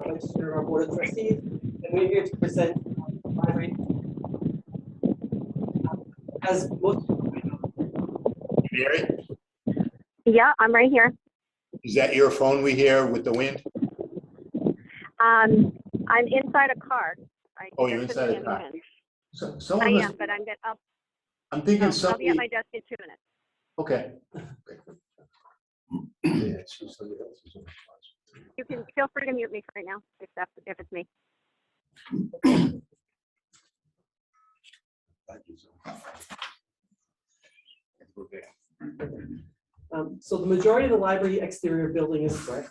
Register our Board of Trustees, and we're here to present the library. As most Hear it? Yeah, I'm right here. Is that your phone we hear with the wind? I'm inside a car. Oh, you're inside a car. So, someone I must, am, but I'm thinking I'll be somebody. at my desk in 2 minutes. Okay. Yeah, it's just somebody else's. You can feel free to mute me right now if it's me. So the majority of the library exterior building is brick.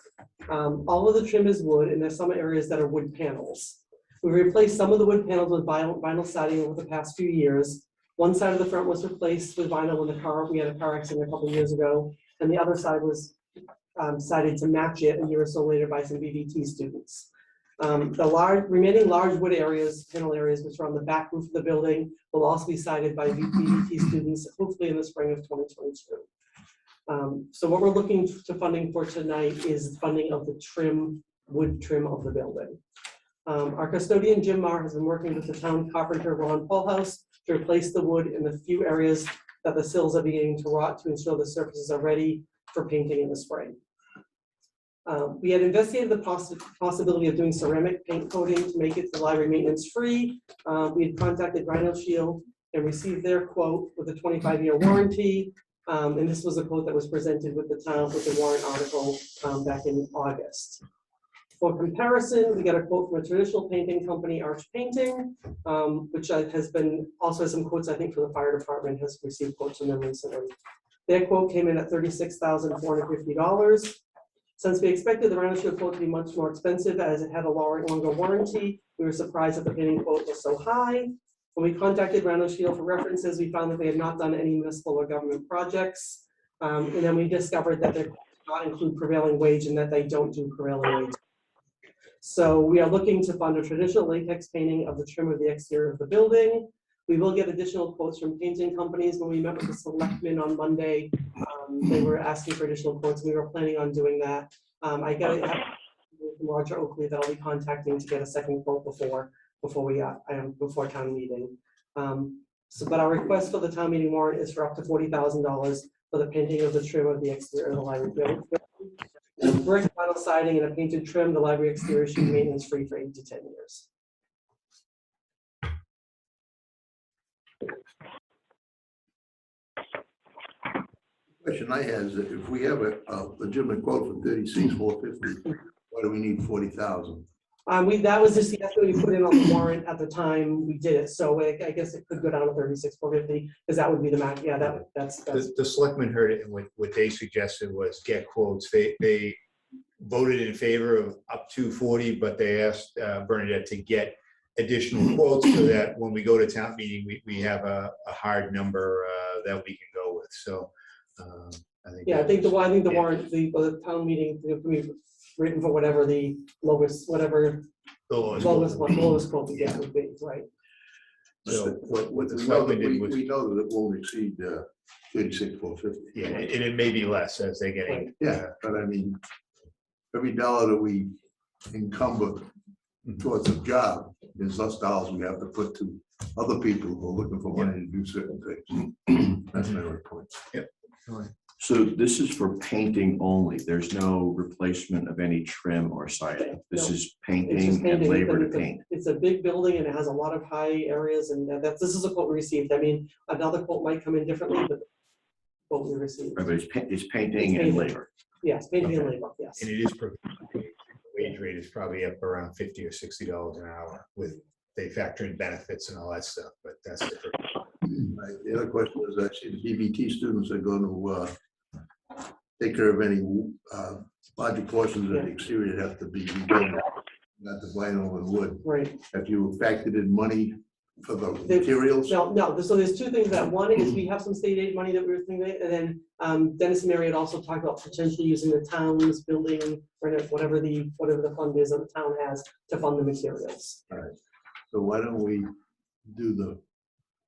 All of the trim is wood, and there's some areas that are wood panels. We replaced some of the wood panels with vinyl siding over the past few years. One side of the front was replaced with vinyl we had a car accident a couple of years ago, and the other side was sided to match it a year or so later by some BVT students. The remaining large wood areas, panel areas, which are on the back roof of the building, will also be sided by BVT students, hopefully in the spring of 2022. So what we're looking to funding for tonight is funding of the wood trim of the building. Our custodian, Jim Marr, has been working with the town carpenter, Ron Paulhouse, to replace the wood in the few areas that the sills are beginning to rot to ensure the surfaces are ready for painting in the spring. We had investigated the possibility of doing ceramic paint coating to make it the library maintenance free. We had contacted Rhino Shield and received their quote with a 25-year warranty. And this was a quote that was presented with the town with the warrant article back in August. For comparison, we got a quote from a traditional painting company, Arch Painting, which also has some quotes, I think, for the fire department, has received quotes from them recently. Their quote came in at $36,450. Since we expected the Rhino Shield quote to be much more expensive as it had a longer warranty, we were surprised that the painting quote was so high. When we contacted Rhino Shield for references, we found that they had not done any municipal or government projects. And then we discovered that they did not include prevailing wage and that they don't do prevailing wage. So we are looking to fund a traditional latex painting of the trim of the exterior of the building. We will get additional quotes from painting companies. When we met with the selectmen on Monday, they were asking for additional quotes. We were planning on doing that. I got it from Roger Oakley that I'll be contacting to get a second quote before town meeting. But our request for the town meeting warrant is for up to $40,000 for the painting of the trim of the exterior of the library building. Brick, vinyl siding, and a painted trim, the library exterior should be maintenance free for 8 to 10 years. The question I had is that if we have a legitimate quote for $36,450, why do we need $40,000? That was just the estimate we put in on the warrant at the time we did it. So I guess it could go down to $36,450 because that would be the max. Yeah, that's. The selectmen heard it, and what they suggested was get quotes. They voted in favor of up to 40, but they asked Bernadette to get additional quotes so that when we go to town meeting, we have a hard number that we can go with. So I think. Yeah, I think the warrant, the town meeting, written for whatever the lowest quote we get would be, right? So what the we selectmen did was. We know that it won't exceed $36,450. Yeah, and it may be less as they're getting. Right. Yeah, but I mean, every dollar that we encumber towards a job is less dollars we have to put to other people who are looking for money to do certain things. That's my only point. Yep. So this is for painting only. There's no replacement of any trim or siding. This is painting and labor to paint. It's a big building and it has a lot of high areas, and this is a quote we received. I mean, another quote might come in differently, but what we received. Right, but it's painting and labor. Yes, painting and labor. Yes. And it is wage rate is probably up around $50 or $60 an hour with they factor in benefits and all that stuff, but that's different. Right. The other question is actually the DBT students are going to take care of any larger portions of the exterior that have to be redone, not the vinyl and wood. Right. Have you factored in money for the materials? No. So there's two things. That one is we have some state aid money that we were thinking, and then Dennis and Mary had also talked about potentially using the town's building or whatever the fund is that the town has to fund the materials. All right. So why don't we do the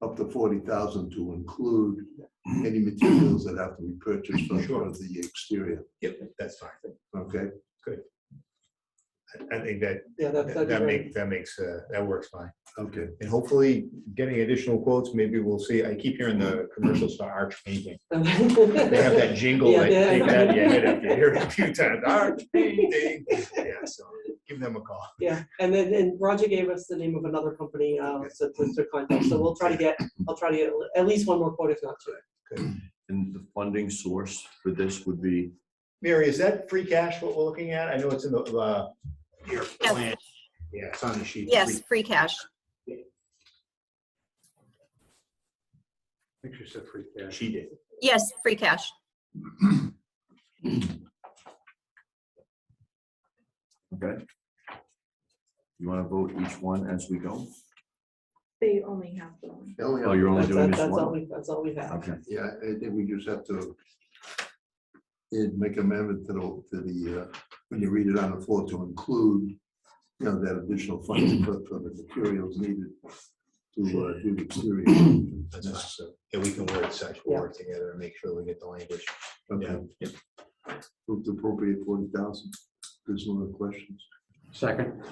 up to 40,000 to include any materials that have to be purchased for the exterior? Yep, that's fine. Okay. Good. I think that, Yeah, that makes, that works fine. Okay. And hopefully getting additional quotes, maybe we'll see, I keep hearing the commercials for arch painting. They have that jingle Yeah, that yeah. take that, you hit it, you hear it a few times, arch painting. Yeah, so give them a call. Yeah, and then Roger gave us the name of another company to contact, so I'll try to get at least one more quote, if not two. And the funding source for this would be, Mary, is that free cash what we're looking at? I know it's in the, your Yes. plan. Yeah, it's on the sheet. Yes, free cash. I think she said free cash. She did. Yes, free cash. okay? You want to vote each one as we go? They only have the one. Oh, you're only doing this That's one? that's all we have. Okay, Yeah, I think we just have to make amendment to the, when you read it on the floor, to include, that additional funding for the materials needed to do the exterior. That's awesome. Yeah, we can work such, we'll work together and make sure we get the language. Okay. Yeah. Move to appropriate 40,000. There's no other questions. Second.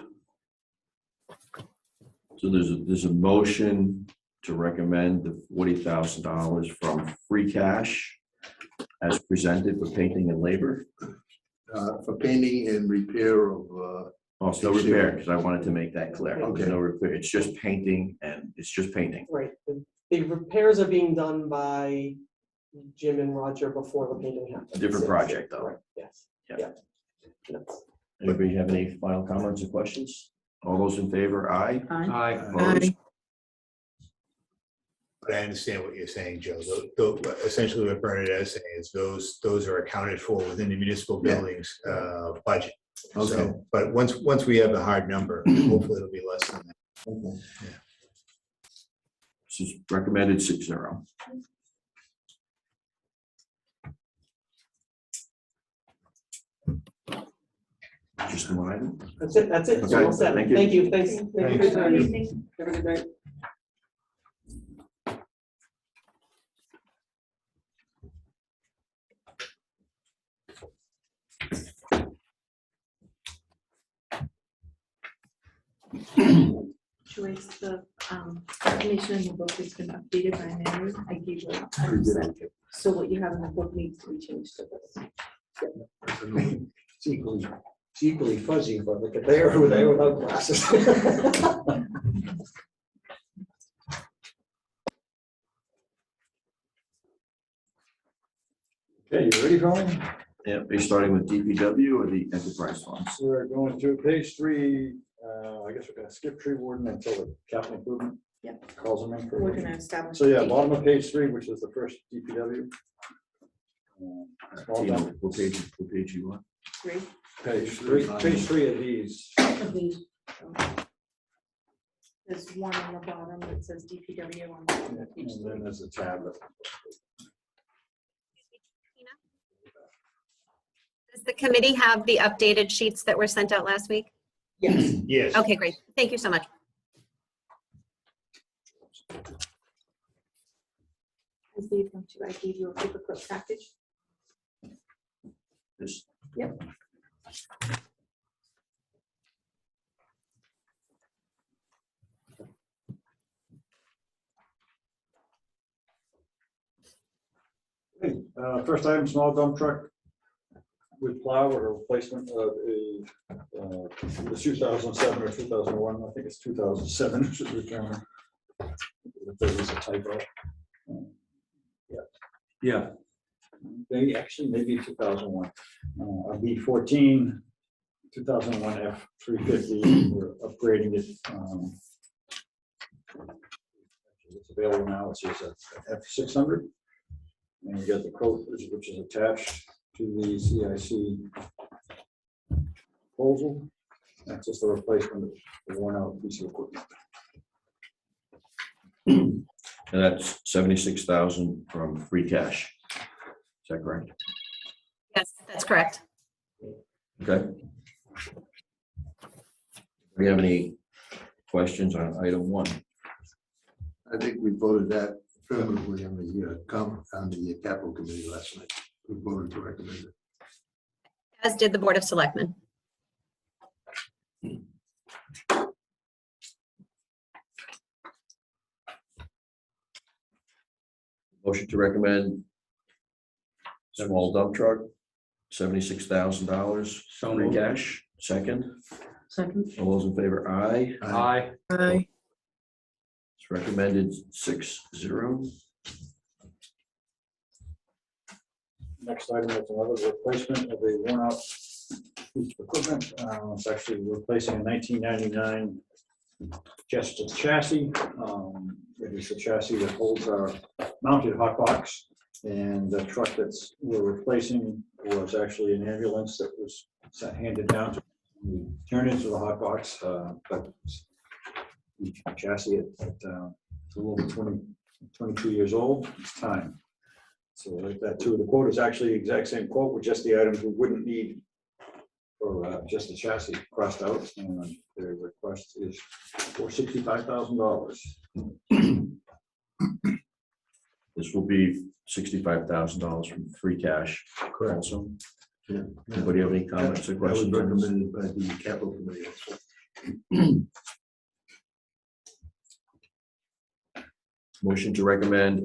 so there's a motion to recommend the $40,000 from free cash as presented for painting and labor. For painting and repair of, Oh, it's no repair, because I wanted to make that clear. Okay. No repair, it's just painting and it's just painting. Right, the repairs are being done by Jim and Roger before the painting happens. A different project, though. Right, yes. Yeah. Yes. Anybody have any final comments or questions? All those in favor, aye? Aye. Opposed? But I understand what you're saying, Joe. Essentially what Bernadette is saying is those are accounted for within the municipal buildings budget. Okay. So, but once we have the hard number, hopefully it'll be less than that. okay. This is recommended 6-0. Just one item. That's it, that's it. It's all set. Thank you. Thank you, thanks. Thank you for your time. Evening. Have a good night. Joyce, the information in the book has been updated by Mary. I gave you a set. So what you have in the book needs to be changed to this. It's equally fuzzy, but look at there without glasses. Okay, you ready, Colin? Yeah, are you starting with DPW or the enterprise funds? We're going to page 3. I guess we're gonna skip tree warden until the capital improvement. Yep. Calls them in for. We're gonna establish. So yeah, the- bottom of page 3, which is the first DPW. Small Tina, dump. what page you want? Three Page 3 of these. of these. There's one on the bottom that says DPW on page And then 3. there's a tablet. Does the committee have the updated sheets that were sent out last week? Yes. Yes. Okay, great. Thank you so much. I gave them to, I gave you a paperclip package. This, Yep. First item, small dump truck with plow or replacement of the 2007 or 2001, I think it's 2007 should return. If there was a typo. Yeah, maybe actually maybe 2001. A B14, 2001 F350, we're upgrading it. It's available now, it's just a F600. And we got the quote, which is attached to the CIC proposal. That's just a replacement of the worn out piece of equipment. and that's 76,000 from free cash. Is that correct? Yes, that's correct. Okay. Do we have any questions on item 1? I think we voted that affirmatively on the capital committee last night. We voted to recommend it. As did the Board of Selectmen. Motion to recommend small dump truck, $76,000, So free moved. cash. Second, Second. all those in favor, aye. Aye. Aye. It's recommended 6-0. Next item is another replacement of a worn out piece of equipment. It's actually replacing a 1999 Jester chassis. It is the chassis that holds our mounted hot box. And the truck we're replacing was actually an ambulance that was handed down to turn into the hot box. But the chassis at a little bit 22 years old, it's time. So like that too. The quote is actually the exact same quote with just the items we wouldn't need for just the chassis crossed out. And the request is for $65,000. This will be $65,000 from free cash. Correct. Also, Yeah. anybody have any comments or That was questions? on this? recommended by the capital committee also. Motion to recommend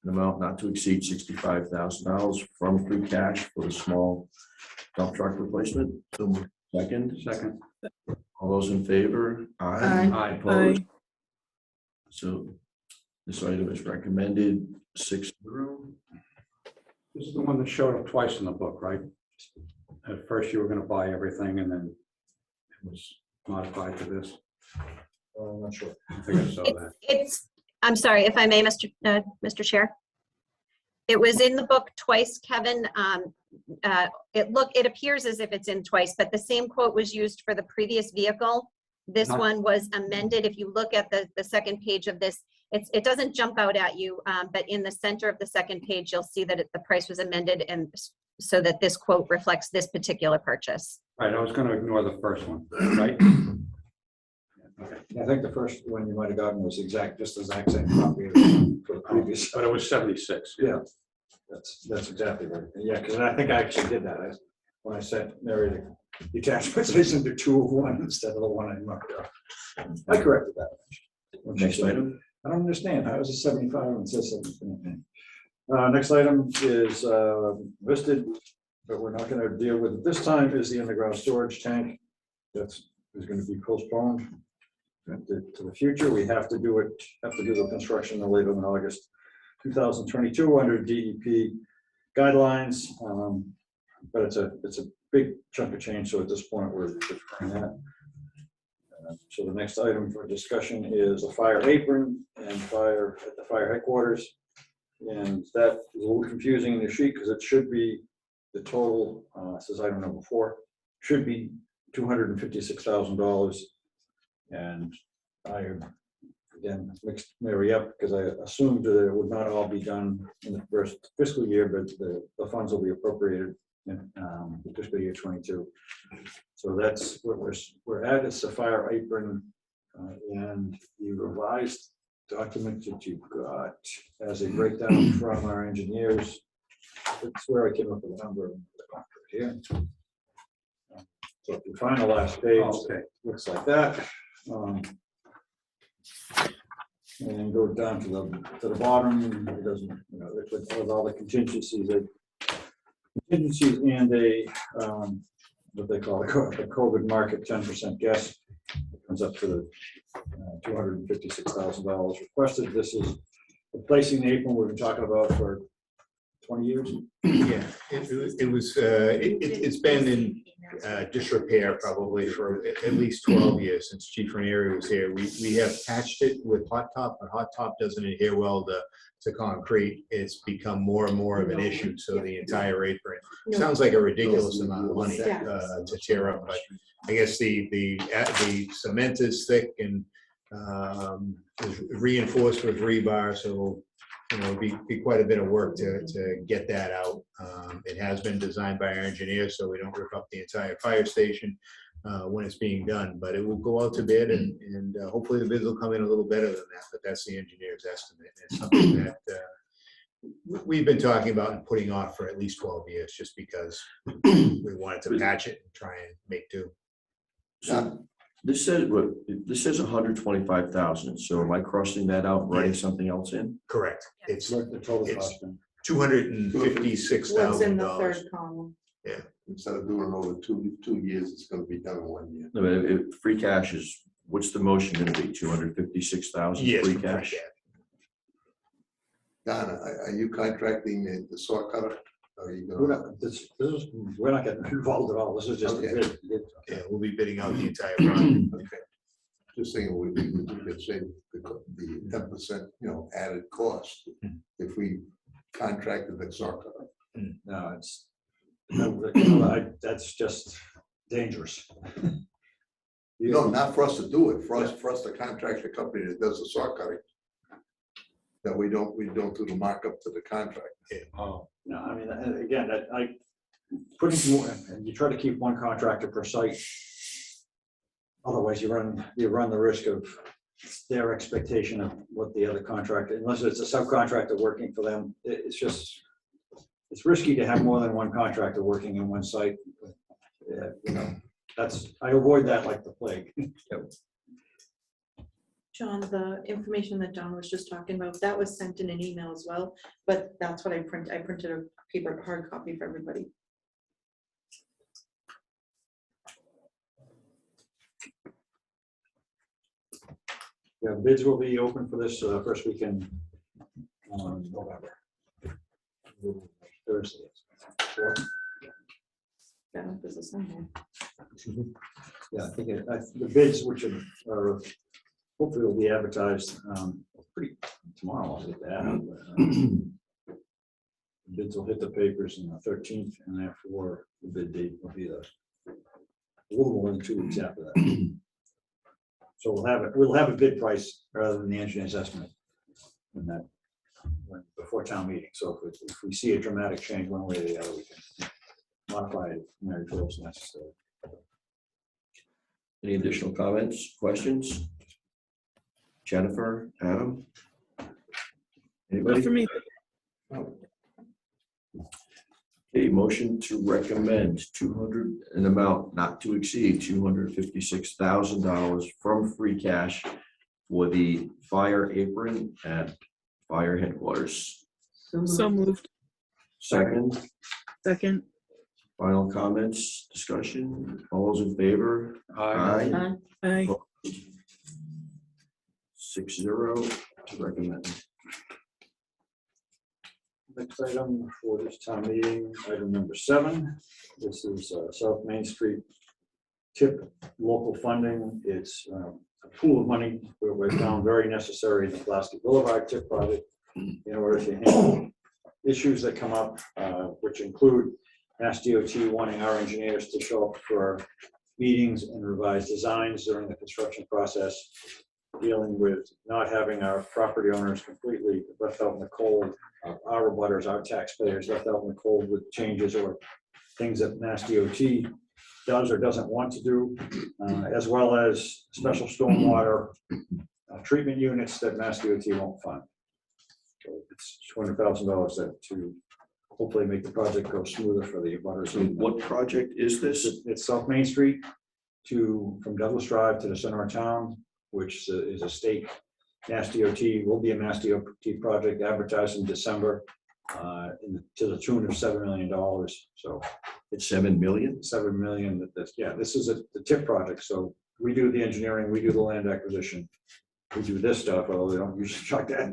an amount not to exceed $65,000 from free cash for the small dump truck replacement. So moved. Second, Second. all those in favor? Aye. Aye. Opposed? Aye. So this item is recommended 6-0. This is the one that showed up twice in the book, right? At first you were gonna buy everything and then it was modified to this. I'm not sure. I think I saw that. I'm sorry, if I may, Mr. Chair. It was in the book twice, Kevin. It appears as if it's in twice, but the same quote was used for the previous vehicle. This Uh-huh. one was amended. If you look at the second page of this, it doesn't jump out at you, but in the center of the second page, you'll see that the price was amended and so that this quote reflects this particular purchase. Right, I was gonna ignore the first one, right? I think the first one you might have gotten was just the exact same copy for the previous. But it was 76. Yeah, that's exactly right. Yeah, because I think I actually did that. When I sent Mary the attachments, I sent her 2 of 1 instead of the one I marked up. I corrected that. When she Next said, item. I don't understand. How is it 75 and it says 17? Next item is listed, but we're not going to deal with it this time, is the underground storage tank. That's is going to be postponed to the future. We have to do the construction no later than August 2022 under DEP guidelines. But it's a big chunk of change. So at this point, we're deferring that. So the next item for discussion is a fire apron and fire at the fire headquarters. And that is a little confusing in the sheet because it should be the total, says item number 4, should be $256,000. And I, again, mixed Mary up because I assumed that it would not all be done in the first fiscal year, but the funds will be appropriated in fiscal year 22. So that's what we're at. It's a fire apron and the revised document that you've got as a breakdown from our engineers. That's where I came up with the number of the contract here. So if you find the last page, Oh, okay. looks like that. And go down to the bottom. It doesn't, with all the contingencies and what they call the COVID market 10% guess. It comes up to the $256,000 requested. This is replacing the apron we've been talking about for 20 years. Yeah, it's been in disrepair probably for at least 12 years since Chief Ranieri was here. We have patched it with hot top, but hot top doesn't adhere well to concrete. It's become more and more of an issue. So the entire apron sounds like a ridiculous amount of money to tear up, but I guess the cement is thick and is reinforced with rebar, so be quite a bit of work to get that out. It has been designed by our engineers, so we don't rip up the entire fire station when it's being done, but it will go out to bid and hopefully the bids will come in a little better than that, but that's the engineer's estimate. It's something that we've been talking about and putting off for at least 12 years just because we wanted to patch it and try and make do. So this says, what, this says 125,000. So am I crossing that out, writing something else in? Correct. It's The total It's- cost. then. $256,000. What's in the third column? Instead of doing it over 2 years, it's gonna be done in 1 year. No, free cash is, what's the motion gonna be? 256,000 Yes. free cash? Donna, are you contracting the saw cutter? Are you We're gonna? not, we're not getting involved at all. This is just a Okay. bid. Yeah, we'll be bidding out the entire project. Okay. Just thinking we could save the 10%, added cost if we contracted the saw cutter. No, that's just dangerous. No, not for us to do it, for us to contract the company that does the saw cutting. That we don't do the markup to the contract. Oh, no, I mean, and again, putting more, and you try to keep one contractor per site. Otherwise, you run the risk of their expectation of what the other contractor, unless it's a subcontractor working for them, it's risky to have more than one contractor working in one site. Yeah, I avoid that like the plague. John, the information that John was just talking about, that was sent in an email as well, but that's what I printed a paper hard copy for everybody. Yeah, bids will be open for this first weekend on November. Thursday. Yeah, this is Sunday. Yeah, I think the bids, which are hopefully will be advertised pretty tomorrow. I'll get that. Bids will hit the papers on the 13th, and therefore the bid date will be a little more than 2 weeks after that. So we'll have a bid price rather than the engineer's estimate, and that before town meeting. So if we see a dramatic change one way or the other, we can modify it when it feels necessary. Any additional comments, questions? Jennifer, Adam? Anybody? For me, A motion to recommend 200, an amount not to exceed $256,000 from free cash for the fire apron at fire headquarters. so moved. Second, Second, final comments, discussion, all those in favor? Aye. aye. 6-0 to recommend. Next item for this town meeting, item number 7. This is South Main Street TIP local funding. It's a pool of money that we found very necessary in the Plastic Boulevard TIP project in order to handle issues that come up, which include Mass DOT wanting our engineers to show up for meetings and revise designs during the construction process, dealing with not having our property owners completely left out in the cold, our abutters, our taxpayers left out in the cold with changes or things that Mass DOT does or doesn't want to do, as well as special stormwater treatment units that Mass DOT won't fund. So it's $200,000 to hopefully make the project go smoother for the abutters. So what project is this? It's South Main Street from Douglas Drive to the center of town, which is a state Mass DOT, will be a Mass DOT project advertised in December to the tune of $7 million. So It's 7 million? 7 million, this is the TIP project. So we do the engineering, we do the land acquisition, we do this stuff, although they don't usually check that.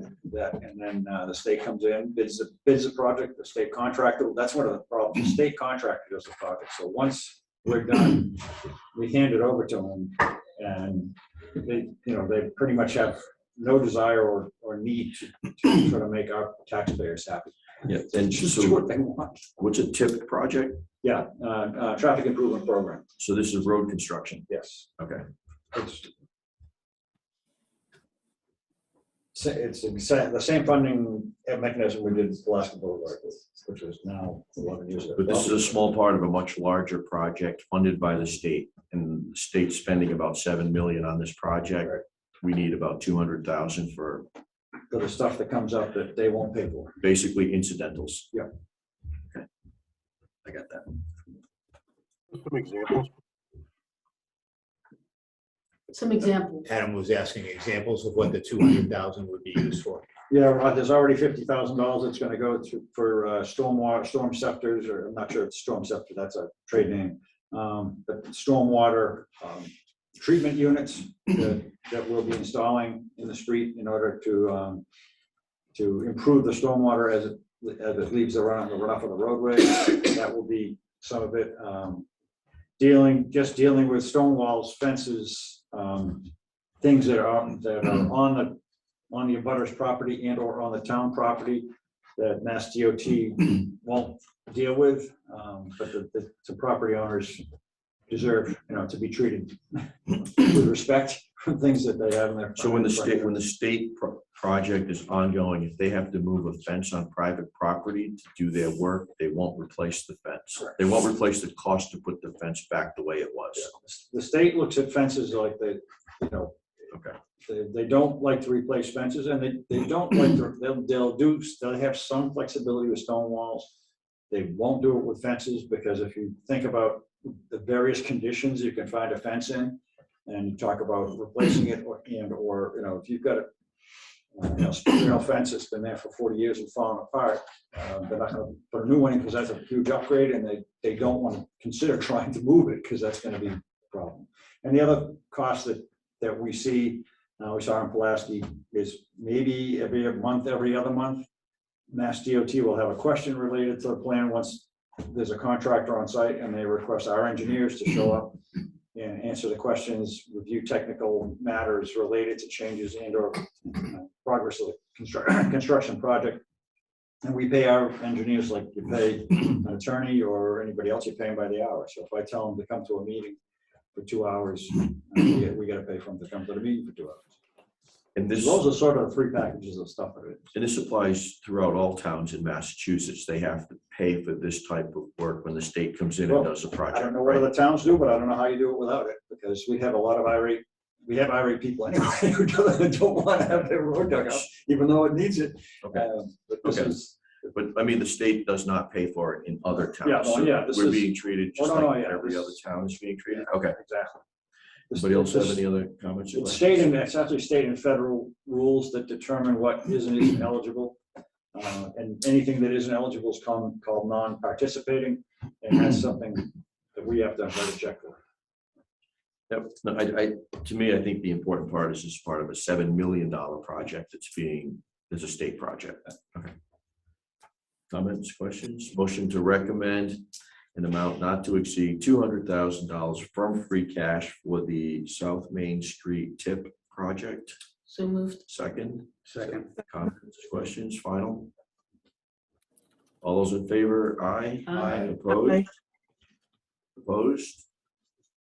And then the state comes in, bids the project, the state contractor, that's one of the problems, the state contractor does the project. So once we're done, we hand it over to them, and they pretty much have no desire or need to try to make our taxpayers happy. Yeah, and Just so do what they want. what's a TIP project? Yeah, traffic improvement program, So this is road construction. yes. Okay. It's the same funding mechanism we did the last Boulevard, which was now 11 years ago. But this is a small part of a much larger project funded by the state, and the state's spending about 7 million on this project. Right. We need about 200,000 for the stuff that comes up that they won't pay for. basically incidentals. Yeah. Okay. I got that. Some examples. Some examples. Adam was asking examples of what the 200,000 would be used for. Yeah, there's already $50,000 that's gonna go to, for stormwater, storm scepters, or I'm not sure it's storm scepter, that's a trade name. But stormwater treatment units that we'll be installing in the street in order to improve the stormwater as it leaves the runoff of the roadway. That will be some of it. Dealing with stone walls, fences, things that are on the abutters property and or on the town property that Mass DOT won't deal with, but the property owners deserve, to be treated with respect for things that they have in their. So when the state project is ongoing, if they have to move a fence on private property to do their work, they won't replace the fence. Correct. They won't replace the cost to put the fence back the way it was. The state looks at fences like Okay. they don't like to replace fences, and they don't like to, they'll have some flexibility with stone walls. They won't do it with fences, because if you think about the various conditions you can find a fence in, and you talk about replacing it, or if you've got a fence that's been there for 40 years and falling apart, they're not going to put a new one in because that's a huge upgrade, and they don't want to consider trying to move it because that's going to be a problem. And the other cost that we see, we saw in Pulaski, is maybe every month, every other month, Mass DOT will have a question related to the plan once there's a contractor on site, and they request our engineers to show up and answer the questions, review technical matters related to changes and or progress of the construction project. And we pay our engineers like you pay an attorney or anybody else, you pay them by the hour. So if I tell them to come to a meeting for 2 hours, we got to pay for them to come to the meeting for 2 hours. And this, Those are sort of the three packages of stuff of it. and this applies throughout all towns in Massachusetts. They have to pay for this type of work when the state comes in and does a project. I don't know what other towns do, but I don't know how you do it without it, because we have a lot of irate people anyway who don't want to have their road dug up, even though it needs it. Okay. But this Okay. is, But I mean, the state does not pay for it in other towns. Yeah, well, so yeah, this we're is- being treated just Oh, no, like yeah, every this- other town is being treated. Okay. exactly. Anybody else have This- any other comments? or It's questions? it's actually state and federal rules that determine what is and isn't eligible. And anything that isn't eligible is called non-participating, and that's something that we have to write a check for. Yep. No, to me, I think the important part is this part of a $7 million project it's a state project. Okay. Comments, questions? Motion to recommend an amount not to exceed $200,000 from free cash for the South Main Street tip project. So moved. Second. Second. Comments, questions, final? All those in favor, aye. Aye. Opposed? Aye. Opposed?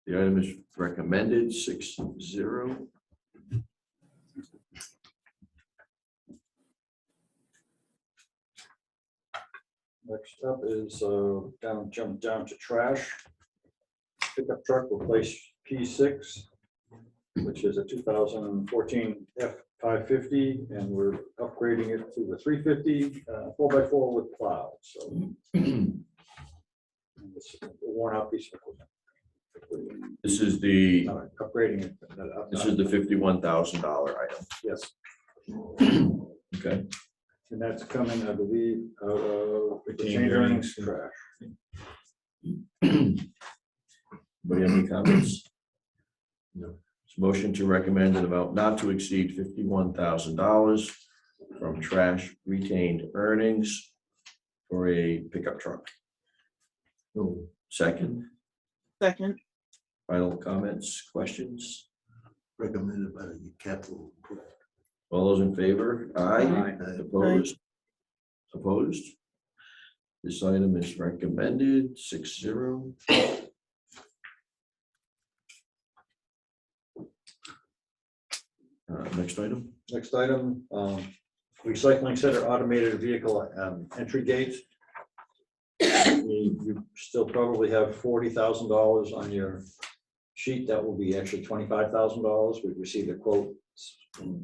The item is recommended 6-0. Next up is jump down to trash. Pickup truck replace P6, which is a 2014 F550, and we're upgrading it to the 350 4x4 with plow. So it's a worn out piece of equipment. This is the Upgrading it. This is the $51,000 item. Yes, Okay. and that's coming, I believe, out of Retained retained earnings earnings. trash. Anybody have any comments? No. Motion to recommend an amount not to exceed $51,000 from trash retained earnings for a pickup truck. Second, Second. final comments, questions? Recommended by the capital. All those in favor? Aye. Aye. Opposed? Opposed? This item is recommended 6-0. Next item. Next item, recycling center automated vehicle entry gate. You still probably have $40,000 on your sheet. That will be actually $25,000. We received a quote from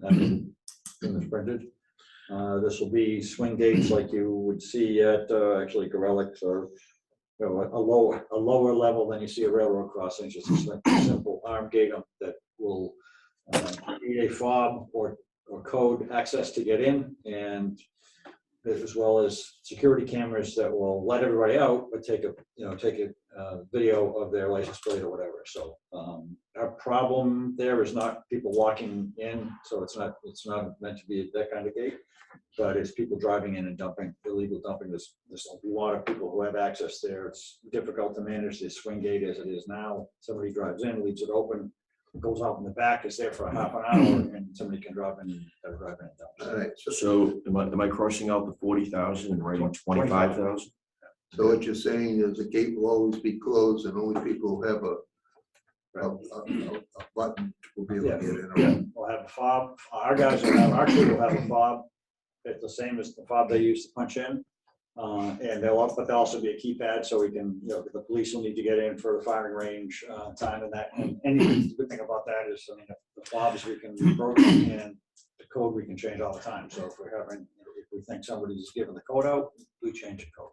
the printed. This will be swing gates like you would see at actually Gorelick's, or a lower level than you see a railroad crossing. Just a simple arm gate that will a fob or code access to get in, and as well as security cameras that will let everybody out, but take a video of their license plate or whatever. So our problem there is not people walking in, so it's not meant to be that kind of gate, but it's people driving in and illegal dumping. There's a lot of people who have access there. It's difficult to manage the swing gate as it is now. Somebody drives in, leaves it open, goes out in the back, is there for a half an hour, and somebody can drive in and dump. All right, So am I crossing out the 40,000 and writing 25,000? so what you're saying is the gate will always be closed and only people who have a button will be able to get in. Yeah, we'll have a fob. Our guys will have, our crew will have a fob. It's the same as the fob they use to punch in. And they'll also be a keypad, so we can, the police will need to get in for the firing range time and that. And the good thing about that is, I mean, the fobs we can reprogram, and the code we can change all the time. So if if we think somebody's giving the code out, we change the code.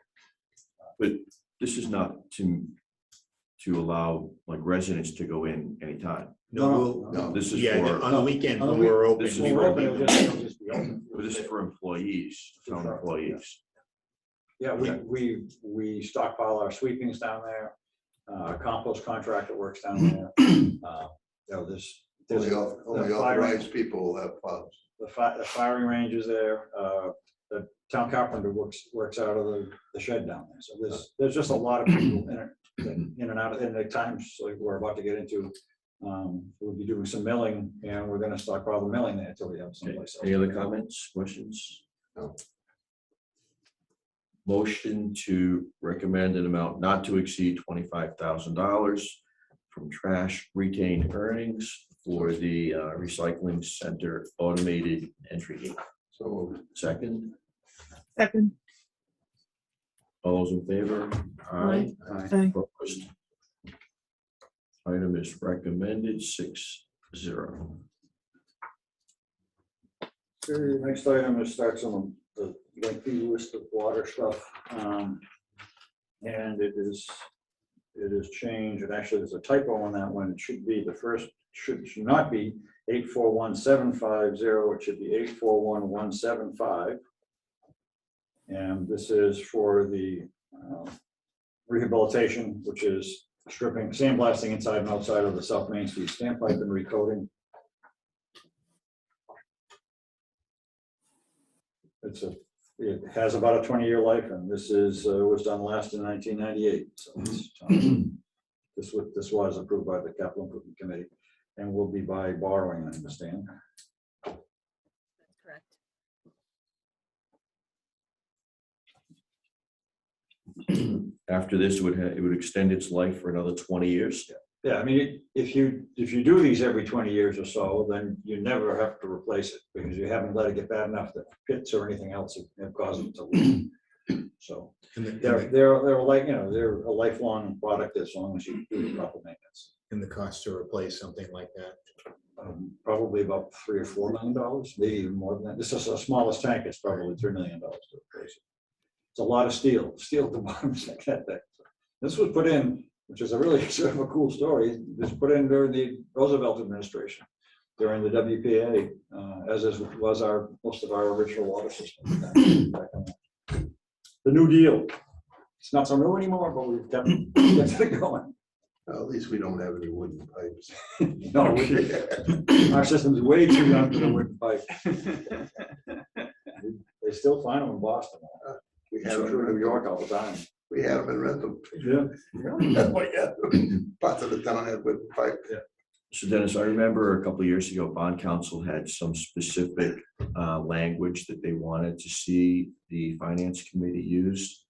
But this is not to allow like residents to go in anytime. No. This is Yeah, for, on the weekend On the when we're open. this is When for we're open, it'll just be open. this is for employees, town employees. Yeah, we stockpile our sweepings down there. Our compost contractor works down there. There's Only the authorized people will have fobs. the firing range is there. The town carpenter works out of the shed down there. So there's just a lot of people in and out of, and at times like we're about to get into, we'll be doing some milling, and we're gonna stockpile the milling there until we have someplace else. Any other comments, questions? No. Motion to recommend an amount not to exceed $25,000 from trash retained earnings for the recycling center automated entry gate. So Second, Second. all those in favor? Aye. Aye. Opposed? Item is recommended 6-0. The next item starts on the lengthy list of water stuff. And it is changed, and actually there's a typo on that one. It should be the first, should not be 841,750, it should be 841,175. And this is for the rehabilitation, which is stripping, sandblasting inside and outside of the South Main Street standpipe and recoating. It has about a 20-year life, and this was done last in 1998. So this was approved by the Capital Improvement Committee, and will be by borrowing, I understand. That's correct. After this, it would extend its life for another 20 years. Yeah, I mean, if you do these every 20 years or so, then you never have to replace it, because you haven't let it get bad enough that pits or anything else have caused it to leak. So they're like, they're a lifelong product as long as you do the proper maintenance. And the cost to replace something like that. Probably about $3 or $4 million, maybe even more than that. This is the smallest tank. It's probably $3 million to replace it. It's a lot of steel at the bottom. Like that thing. This was put in, which is a really sort of a cool story. This was put in during the Roosevelt administration, during the WPA, as was most of our original water system. The New Deal. It's not so new anymore, but we've kept it going. Well, at least we don't have any wooden pipes. No, our system's way too young for the wooden pipe. They still find them in Boston. We I'm have sure in New them, York all the time. we have them in rental. Yeah. That's what, yeah. Parts of the town have wooden pipe. So Dennis, I remember a couple of years ago, bond council had some specific language that they wanted to see the finance committee use.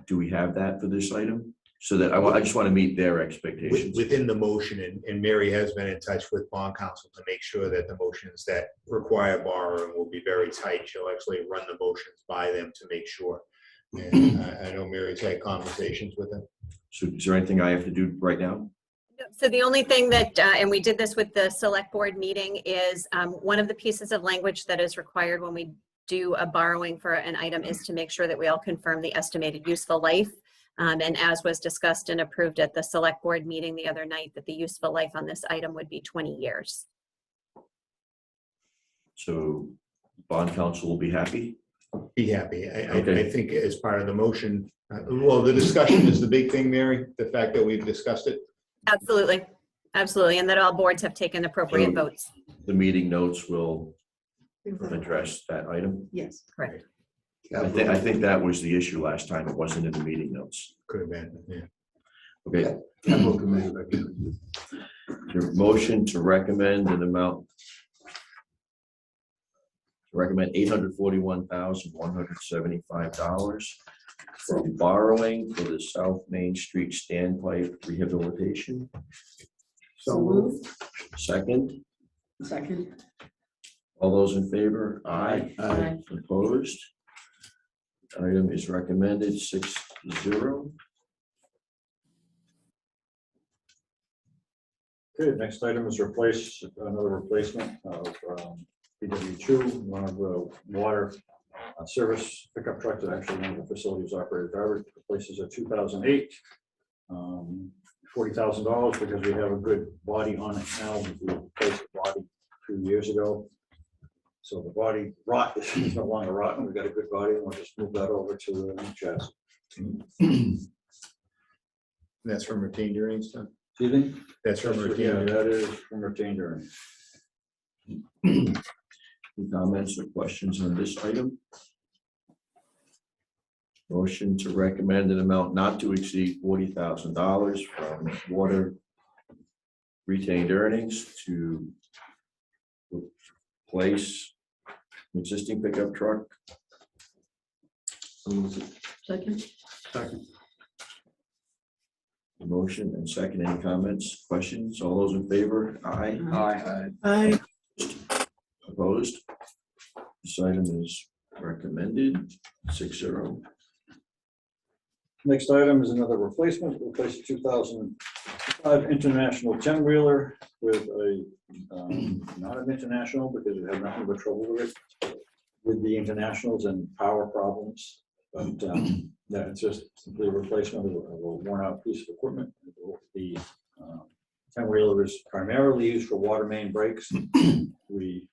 Do we have that for this item? So that I just want to meet their expectations. Within the motion, and Mary has been in touch with bond counsel to make sure that the motions that require borrowing will be very tight. She'll actually run the motions by them to make sure. And I know Mary's had conversations with them. So is there anything I have to do right now? So the only thing that, and we did this with the select board meeting, is one of the pieces of language that is required when we do a borrowing for an item is to make sure that we all confirm the estimated useful life. And as was discussed and approved at the select board meeting the other night, that the useful life on this item would be 20 years. So bond counsel will be happy. Be happy. I Okay. think as part of the motion, well, the discussion is the big thing, Mary, the fact that we've discussed it. Absolutely, absolutely, and that all boards have taken appropriate So- votes. The meeting notes will address that item. Yes. Correct. I think that was the issue last time. It wasn't in the meeting notes. Could have been, yeah. Okay, Capital committee recommended. your motion to recommend an amount. To recommend $841,175 from borrowing for the South Main Street standpipe rehabilitation. So moved. Second, Second. all those in favor? Aye. Aye. Opposed? Item is recommended 6-0. Okay, next item is another replacement of PW2, one of the water service pickup truck that actually one of the facilities operated garbage, replaces a 2008. $40,000 because we have a good body on it now. We replaced the body 2 years ago. So the body rot is no longer rotten. We've got a good body and we'll just move that over to the new chassis. That's from retained earnings, Tom? Do you think? That's from Yeah, retained. that is from retained earnings. Any comments or questions on this item? Motion to recommend an amount not to exceed $40,000 from water retained earnings to replace an existing pickup truck. Second. Second. Motion and second. Any comments, questions? All those in favor? Aye. Aye. Aye. Opposed? This item is recommended 6-0. Next item is another replacement. Replace a 2005 International 10-wheeler with a, not an International because it had nothing but trouble with it, with the Internationals and power problems. But yeah, it's just simply a replacement of a worn-out piece of equipment. The 10-wheeler is primarily used for water main breaks. We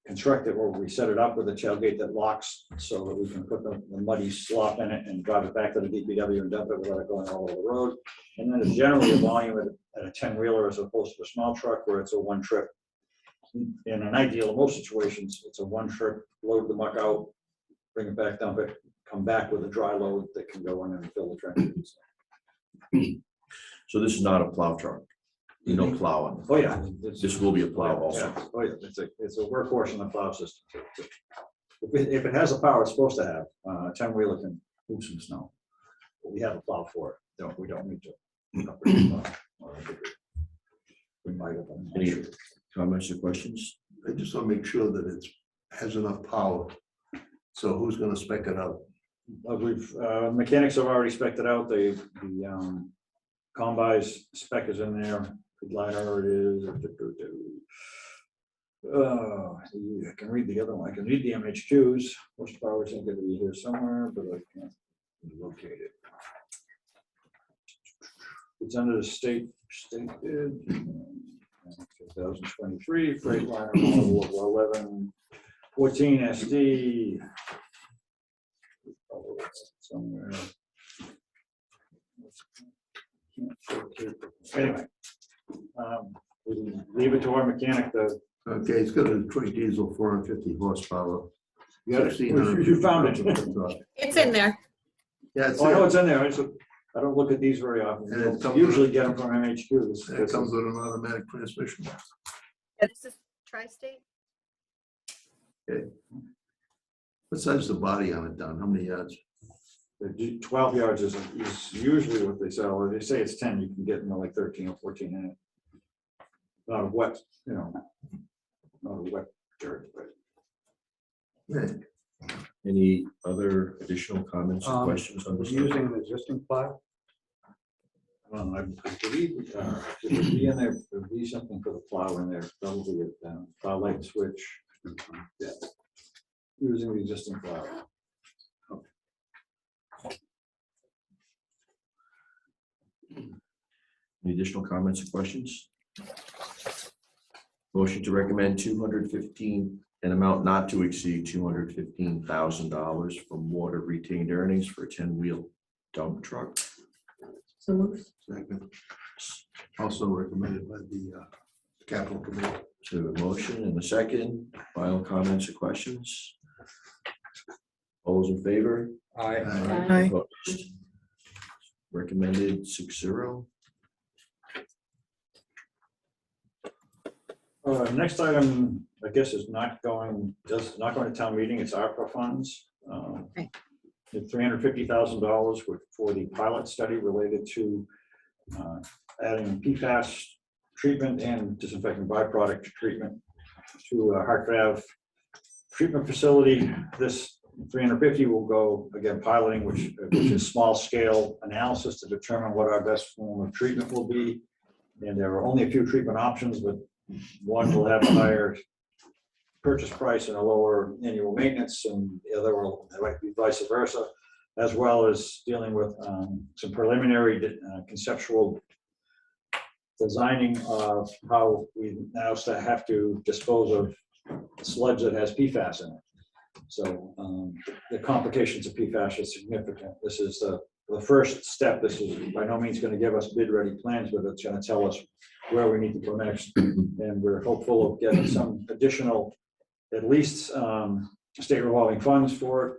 construct it or we set it up with a tailgate that locks so that we can put the muddy slop in it and drive it back to the DPW and dump it without it going all over the road. And then it's generally a volume at a 10-wheeler as opposed to a small truck where it's a one trip. In an ideal, in most situations, it's a one trip, load the muck out, bring it back, dump it, come back with a dry load that can go in and fill the trenches. So this is not a plow truck. No plowing. Oh, yeah. This will be a plow also. Yeah. Oh, yeah, it's a workhorse in the plow system. If it has the power it's supposed to have, a 10-wheeler can move some snow. But we have a plow for it. We don't need to. We might have. I'm not Any sure. comments or questions? I just want to make sure that it has enough power. So who's gonna spec it out? Mechanics have already spec'd it out. The Combi's spec is in there. Good liner it is. I can read the other one. I can read the MHQs. Horsepower is going to be here somewhere, but I can't locate it. It's under the state bid. 2023 Freightliner model of 1114 SD. Somewhere. Anyway, we leave it to our mechanic to. Okay, it's got a Detroit diesel 450 horsepower. You got it? 1600 You found it. It's in there. Yeah, it's Oh, I know there. it's in there. I don't look at these very often. And it comes Usually get them from MHQs. It comes with an automatic transmission. Yeah, this is Tri-State. What size is the body on it, Don? How many yards? 12 yards is usually what they sell. Or they say it's 10, you can get like 13 or 14 in it. Not a wet, not a wet dirt, but. Yeah. Any other additional comments or questions on this? Using an existing plow? I believe, it would be in there, there would be something for the plow in there, probably a plow light switch. Yeah. Using the existing plow. Any additional comments or questions? Motion to recommend 215, an amount not to exceed $215,000 from water retained earnings for a 10-wheel dump truck. So moved. Second. Also recommended by the capital committee. To a motion and a second. Final comments or questions? All those in favor? Aye. Aye. Opposed? Recommended 6-0. Next item, I guess, is not going to town meeting. It's ARPA funds. Right. $350,000 for the pilot study related to adding PFAS treatment and disinfecting byproduct treatment to Hartford Ave treatment facility. This 350 will go, again, piloting, which is small scale analysis to determine what our best form of treatment will be. And there are only a few treatment options, but one will have a higher purchase price and a lower annual maintenance, and the other will might be vice versa, as well as dealing with some preliminary conceptual designing of how we now have to dispose of sludge that has PFAS in it. So the complications of PFAS are significant. This is the first step. This is by no means going to give us bid-ready plans, but it's going to tell us where we need to go next. And we're hopeful of getting some additional, at least state revolving funds for it.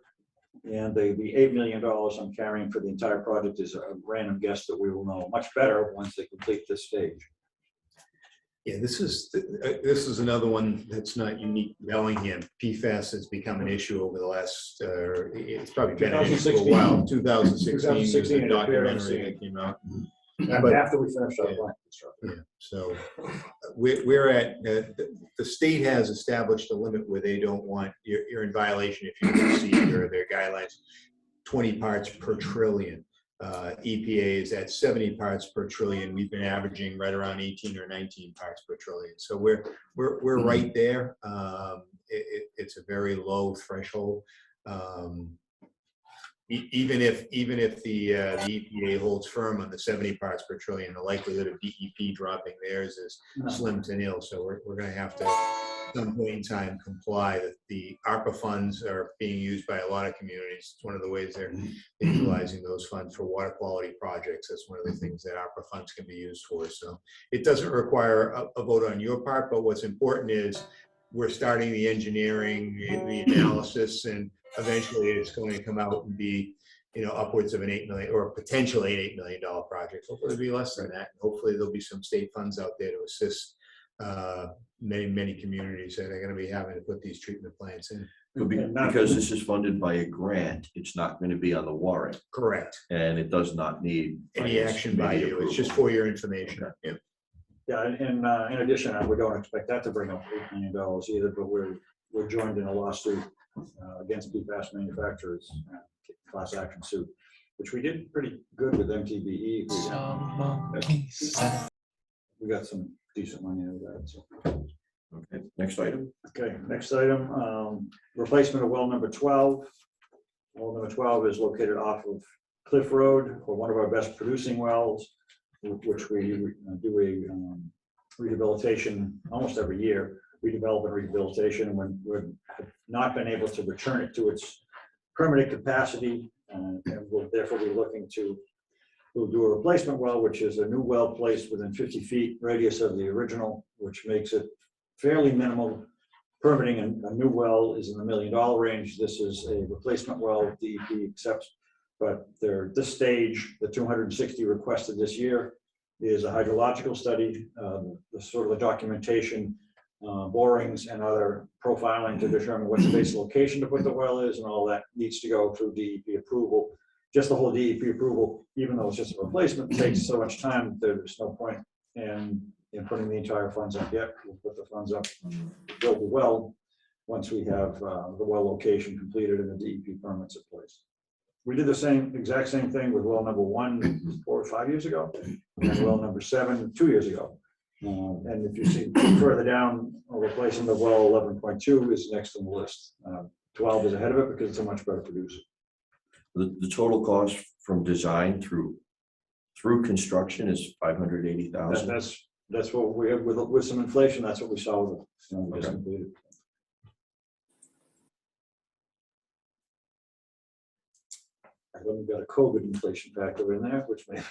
And the $8 million I'm carrying for the entire project is a random guess that we will know much better once they complete this stage. Yeah, this is another one that's not unique to Bellingham. PFAS has become an issue over the last, it's probably been an issue for a while. 2016 there's a documentary that came out. But- After we finish our plant construction. Yeah, so we're at, the state has established a limit where they don't want, you're in violation if you exceed their guidelines, 20 parts per trillion. EPA is at 70 parts per trillion. We've been averaging right around 18 or 19 parts per trillion. So we're right there. It's a very low threshold. Even if the EPA holds firm on the 70 parts per trillion, the likelihood of DEP dropping theirs is slim to nil. So we're going to have to, at some point in time, comply. That the ARPA funds are being used by a lot of communities. It's one of the ways they're utilizing those funds for water quality projects. That's one of the things that ARPA funds can be used for. So it doesn't require a vote on your part, but what's important is we're starting the engineering, the analysis, and eventually it's going to come out and be, upwards of an $8 million or potentially an $8 million project. Hopefully it'll be less than that. Hopefully there'll be some state funds out there to assist many communities that are going to be having to put these treatment plants in. Because this is funded by a grant, it's not going to be on the warrant. Correct. And it does not need Any action by you. It's just for your information. Yeah. Yeah, and in addition, we don't expect that to bring up $8 million either, but we're joined in a lawsuit against PFAS manufacturers, class action suit, which we did pretty good with MTBE. We got some decent money out of that. So. Okay, next item. Okay, next item, replacement of well number 12. Well number 12 is located off of Cliff Road, for one of our best producing wells, which we do a rehabilitation almost every year, redevelop and rehabilitation when we've not been able to return it to its permanent capacity, and we'll therefore be looking to, we'll do a replacement well, which is a new well placed within 50 feet radius of the original, which makes it fairly minimal permitting. And a new well is in the $1 million range. This is a replacement well DEP accepts, but this stage, the 260 requested this year, is a hydrological study, the sort of the documentation, borings and other profiling to determine what the base location to put the well is, and all that needs to go through DEP approval. Just the whole DEP approval, even though it's just a replacement, takes so much time, there's no point in putting the entire funds up yet. We'll put the funds up, build the well, once we have the well location completed and the DEP permits in place. We did the exact same thing with well number 1 4 or 5 years ago, and well number 7 2 years ago. And if you see further down, replacing the well 11.2 is next on the list. 12 is ahead of it because it's a much better producer. The total cost from design through construction is $580,000. That's that's what we have with some inflation, that's what we saw with the one we just Okay. completed. I haven't got a COVID inflation factor in there, which may,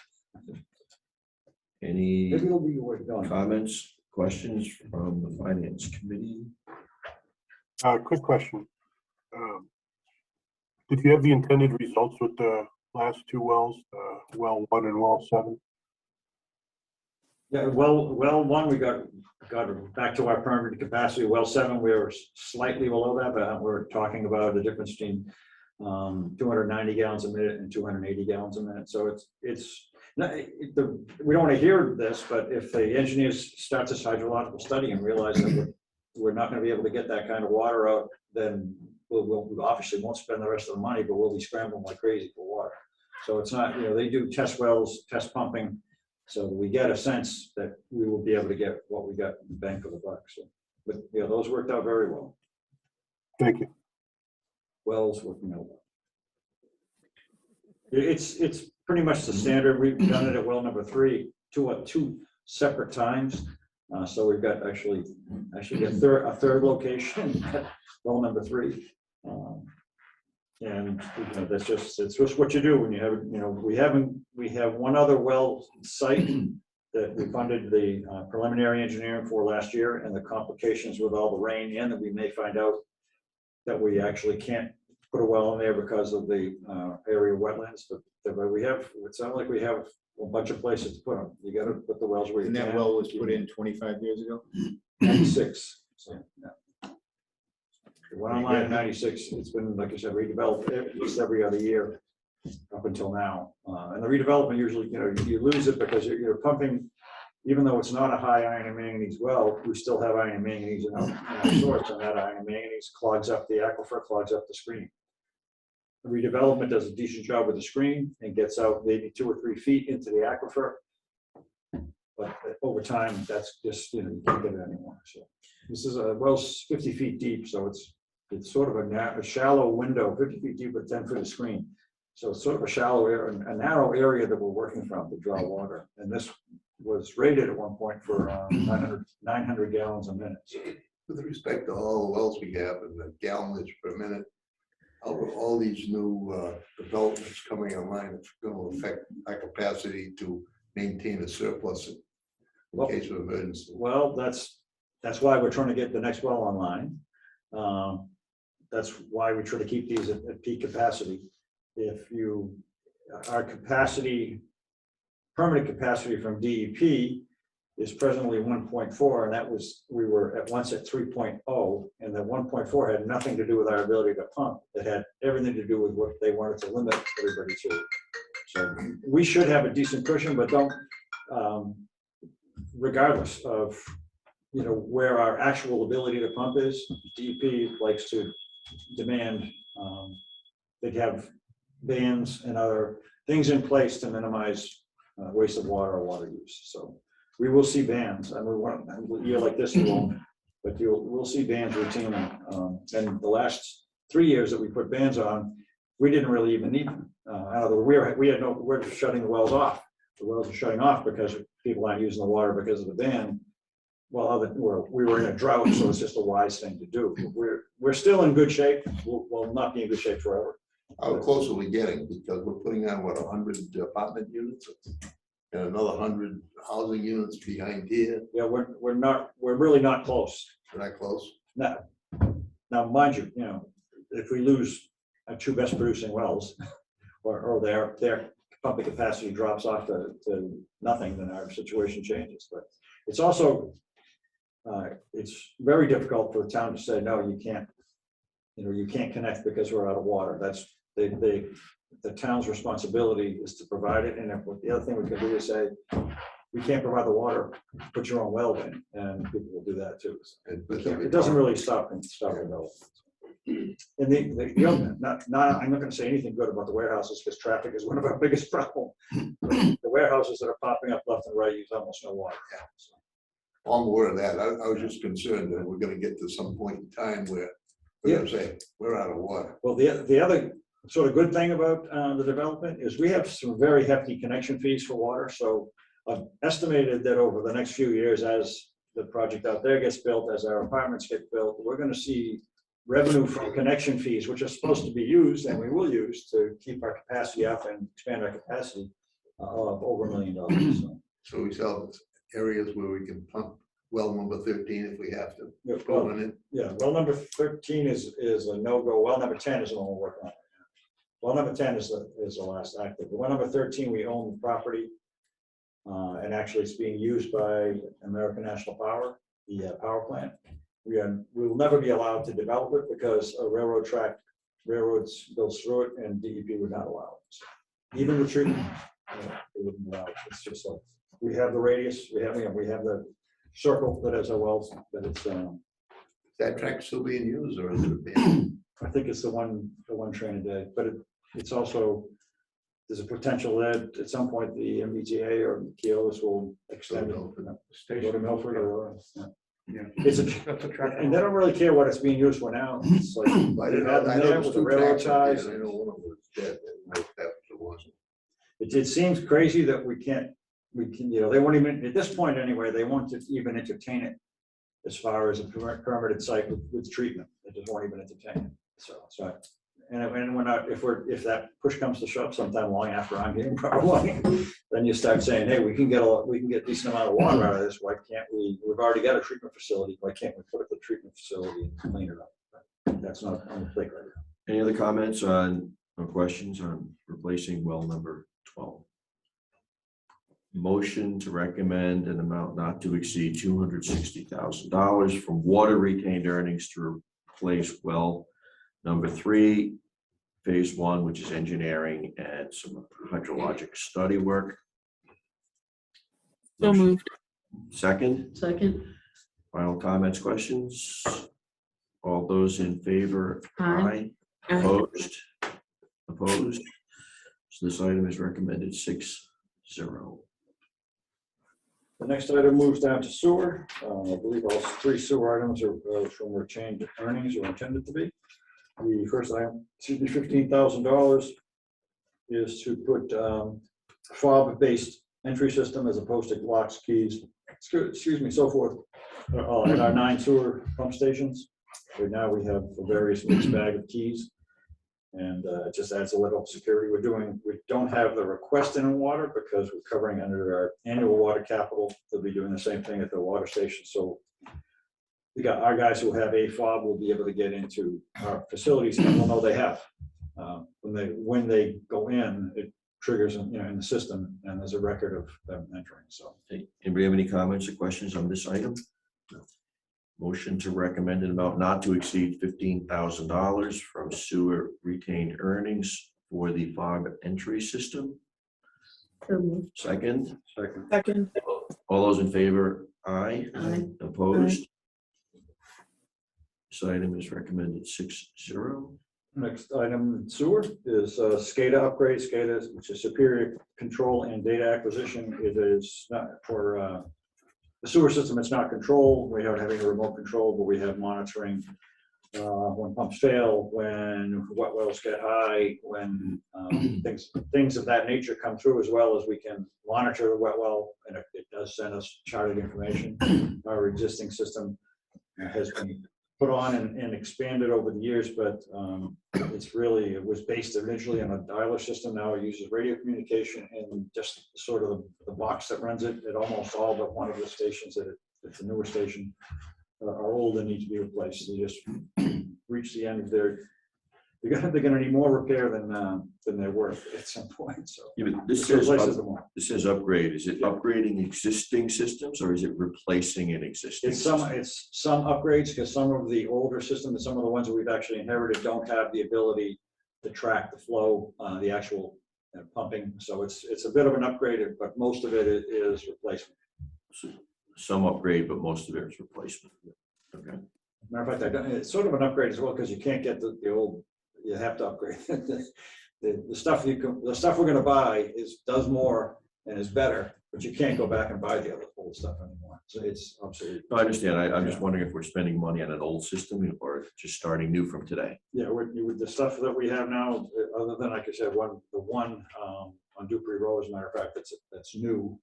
Any maybe it'll be worth going. comments, questions from the finance committee? Quick question. Did you have the intended results with the last two wells, well 1 and well 7? Yeah, well, one, we got back to our permitted capacity. Well 7, we were slightly below that, but we're talking about the difference between 290 gallons a minute and 280 gallons a minute. So it's not, we don't want to hear this, but if the engineers start this hydrological study and realize that we're not going to be able to get that kind of water out, then we obviously won't spend the rest of the money, but we'll be scrambling like crazy for water. So it's not, they do test wells, test pumping. So we get a sense that we will be able to get what we got in the bank for the buck. So, but those worked out very well. Thank you. Wells working out well. It's pretty much the standard. We've done it at well number 3, two separate times. So we've got actually a third location at well number 3. And it's just what you do when you have, we have one other well site that we funded the preliminary engineering for last year, and the complications with all the rain in that we may find out that we actually can't put a well in there because of the area of wetlands, but we have, it sounds like we have a bunch of places to put them. You got to put the wells where you And can. that well was put in 25 years ago? 96. So, yeah. It went online in 96. It's been, like I said, redeveloped at least every other year up until now. And the redevelopment usually, you lose it because you're pumping, even though it's not a high iron and manganese well, we still have iron and manganese in our source, and that iron and manganese clogs up the aquifer, clogs up the screen. The redevelopment does a decent job with the screen and gets out maybe 2 or 3 feet into the aquifer. But over time, that's just, you can't get it anymore. So this is a well's 50 feet deep, so it's sort of a shallow window, 50 feet deep with 10 foot of screen. So it's sort of a shallow area, a narrow area that we're working from to draw water. And this was rated at one point for 900 gallons a minute. So, With respect to all the wells we have and the gallonage per minute, how are all these new developments coming online, it's going to affect our capacity to maintain a surplus in case of emergency? well, that's why we're trying to get the next well online. That's why we try to keep these at peak capacity. Our capacity, permanent capacity from DEP is presently 1.4, and we were at once at 3.0, and the 1.4 had nothing to do with our ability to pump. It had everything to do with what they wanted to limit everybody to. So we should have a decent cushion, but don't, regardless of where our actual ability to pump is, DEP likes to demand they have bans and other things in place to minimize waste of water or water use. So we will see bans, and a year like this, we won't, but we'll see bans routinely. And the last 3 years that we put bans on, we didn't really even need them. We're just shutting the wells off. The wells are shutting off because people aren't using the water because of the ban. Well, we were in a drought, so it's just a wise thing to do. We're still in good shape. We'll not be in good shape forever. How close are we getting? Because we're putting on, 100 apartment units and another 100 housing units behind here. Yeah, we're really not close. We're not close. Now, mind you, if we lose our 2 best producing wells, or their pumping capacity drops off to nothing, then our situation changes. But it's also it's very difficult for a town to say, no, you can't. You can't connect because we're out of water. That's the town's responsibility is to provide it. And the other thing we can do is say, we can't provide the water, put your own well in, and people will do that too. It doesn't really stop development. And I'm not going to say anything good about the warehouses because traffic is one of our biggest problems. The warehouses that are popping up left and right use almost no water. So. I'm aware of that. I was just concerned that we're going to get to some point in time where we're going to say we're out of water. Well, the other sort of good thing about the development is we have some very hefty connection fees for water. So I've estimated that over the next few years, as the project out there gets built, as our apartments get built, we're gonna see revenue from connection fees, which are supposed to be used, and we will use to keep our capacity up and expand our capacity of over $1 million. So, So we sell areas where we can pump well number 13 if we have to. yeah, Go well, in it. yeah, well number 13 is a no-go. Well number 10 is the one we're working on. Well number 10 is the last active. Well number 13, we own the property. And actually it's being used by American National Power, the power plant. We'll never be allowed to develop it because a railroads goes through it and DEP would not allow it. So even the treatment, they wouldn't allow it. It's just like, we have the radius, we have the circle that has our wells, but it's, Is that track still being used or is it abandoned? I think it's the one train a day, but it's also, there's a potential that at some point the MBTA or Keolis will extend it. Go to Milford or, Yeah. it's and they don't really care what it's being used for now. It's like, I they've had them know there there's with the two railroad tracks up ties. there, and I know one of them was dead. I know that wasn't. It seems crazy that we can, they won't even, at this point anyway, they won't even entertain it as far as a permitted site with treatment. They just won't even entertain it. So, and we're not, if that push comes to shove sometime long after I'm getting probably, then you start saying, hey, we can get decent amount of water out of this. Why can't we've already got a treatment facility. Why can't we put up the treatment facility and clean it up? But that's not on the plate right now. Any other comments or questions on replacing well number 12? Motion to recommend an amount not to exceed $260,000 from water retained earnings to replace well number 3, phase 1, which is engineering and some hydrologic study work. So moved. Second, Second. final comments, questions? All those in favor? Aye. Aye. Opposed? Opposed? So this item is recommended 6-0. The next item moves down to sewer. I believe all 3 sewer items are from retained earnings or intended to be. The first item, $15,000 is to put fob-based entry system as opposed to locks, keys, excuse me, so forth, at our 9 sewer pump stations. Right now we have a various mixed bag of keys. And it just adds a little security. We don't have the request in water because we're covering under our annual water capital. They'll be doing the same thing at the water station. So our guys who have a fob will be able to get into our facilities and we'll know they have. When they go in, it triggers in the system and there's a record of them entering. So Anybody have any comments or questions on this item? No. Motion to recommend an amount not to exceed $15,000 from sewer retained earnings for the fob entry system. So moved. Second, Second. all those in favor? Aye. Aye. Opposed? This item is recommended 6-0. next item, sewer, is SCADA upgrade. SCADA, which is Superior Control and Data Acquisition. It is not for the sewer system. It's not control. We aren't having a remote control, but we have monitoring when pumps fail, when wet wells get high, when things of that nature come through, as well as we can monitor the wet well, and it does send us charted information. Our existing system has been put on and expanded over the years, but it was based originally on a dialer system. Now it uses radio communication and just sort of the box that runs it at almost all but one of the stations it's a newer station are old and need to be replaced. They just reach the end of they're gonna need more repair than they're worth at some point. So Yeah, but this replaces them all. this says upgrade. Is it upgrading existing systems or is it replacing an existing? It's system? some upgrades because some of the older systems and some of the ones that we've actually inherited don't have the ability to track the flow, the actual pumping. So it's a bit of an upgrade, but most of it is replacement. So some upgrade, but most of it is replacement. Okay. Matter of fact, it's sort of an upgrade as well because you can't get the old. You have to upgrade. the stuff we're going to buy does more and is better, but you can't go back and buy the other old stuff anymore. So it's absolutely. No, I understand. I'm just wondering if we're spending money on an old system or just starting new from today. Yeah, with the stuff that we have now, other than like I said, the one on Dupree Road, as a matter of fact, that's new.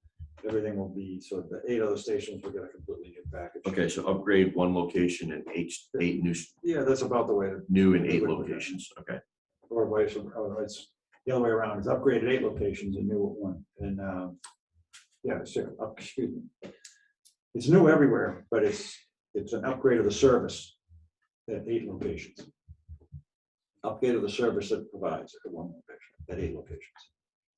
everything will be, so the 8 other stations will get a completely new package. Okay, so upgrade one location and eight Yeah, that's about the way, new in 8 locations. Okay. or way, it's the other way around, it's upgraded 8 locations and new one, and, yeah, excuse me. It's new everywhere, but it's an upgrade of the service at 8 locations. Upgrade of the service that it provides at 1 location, at 8 locations.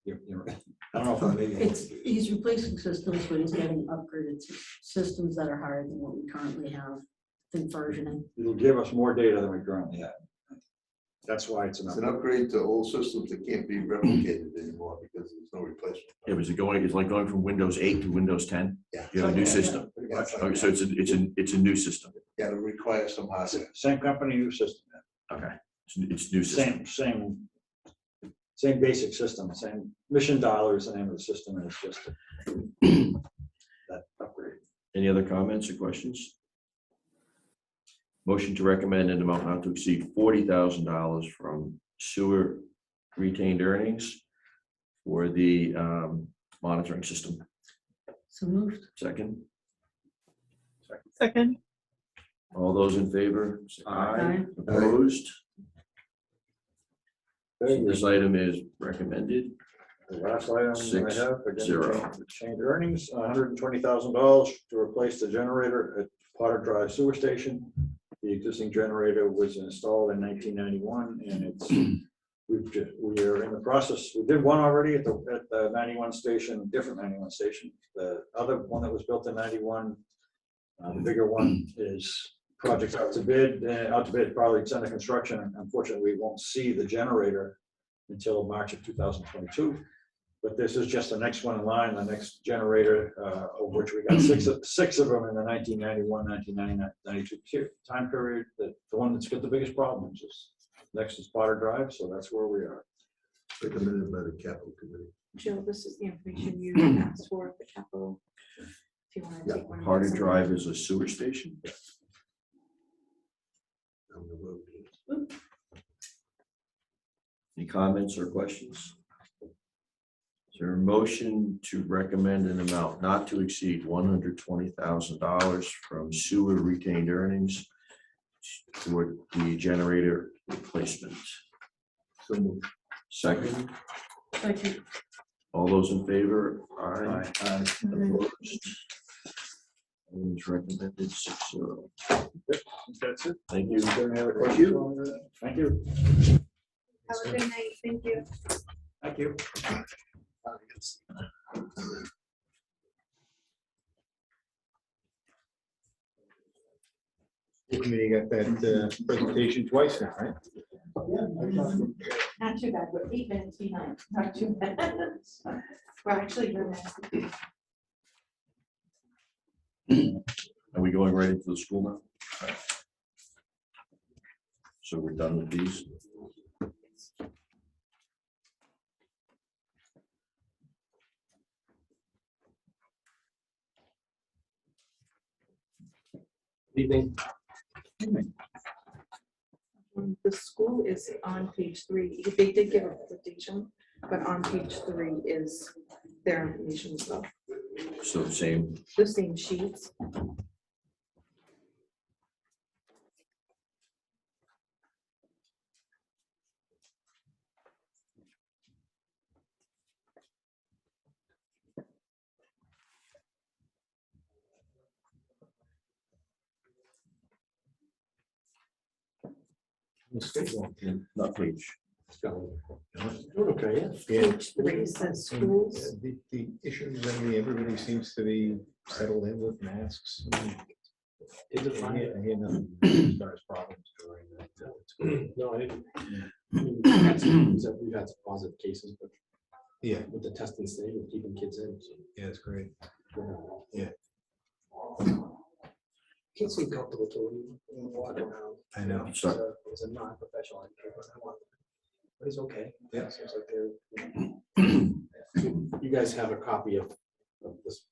I don't know if I'm making. He's replacing systems, but he's getting upgraded systems that are higher than what we currently have, I think versioning. It'll give us more data than we currently have. That's why it's an It's an upgrade. upgrade to old systems that can't be replicated anymore because there's no replacement. Yeah, was it going, it's like going from Windows 8 to Windows 10? Yeah. You have a new system. Pretty much. Okay, so it's a new system. Yeah, it requires some hardware. Same company, new system. Okay. It's new system. Same basic system, same mission dialer is the name of the system, and it's just that upgrade. Any other comments or questions? Motion to recommend an amount not to exceed $40,000 from sewer retained earnings for the monitoring system. So moved. Second, Second. all those in favor? say Aye. Opposed? Very So good. this item is recommended. The last item I 6-0. have, again, change earnings, $120,000 to replace the generator at Potter Drive Sewer Station. The existing generator was installed in 1991, and we are in the process. We did one already at the 91 station, different 91 station. The other one that was built in 91, the bigger one is project out to bid, probably it's under construction. Unfortunately, we won't see the generator until March of 2022. But this is just the next one in line, the next generator, of which we got six of them in the 1991, 1999, 92 time period. The one that's got the biggest problems is next is Potter Drive, so that's where we are. Recommended by the capital committee. Jill, this is the information you asked for the capital. If you want to take one. Harder Drive is a sewer station. On the road. Any comments or questions? Is there a motion to recommend an amount not to exceed $120,000 from sewer retained earnings toward the generator replacement? So moved. Second, Second. all those in favor? Aye. Mhm. Opposed? Items recommended 6-0. That's it. Thank you. Is there any other questions? Thank you. Have a good night. Thank you. Thank you. The committee got that presentation twice now, right? Not too bad, we're 8 minutes behind, not too bad. We're actually good. Are we going right into the school now? So we're done with these? Evening. The school is on page 3. They did give a presentation, but on page 3 is their information stuff. So same, The same sheets. not page. Okay, yeah. Page 3 says schools. The issues, I mean, everybody seems to be settled in with masks. I hear nothing as far as problems during that. No, I didn't. We've had some positive cases, but Yeah, with the testing stage, we're keeping kids in. So, yeah, it's great. yeah. Kids feel comfortable to walk around. I know. So- It's a non-professional educator, but it's okay. Yeah. Seems like they're. You guys have a copy of this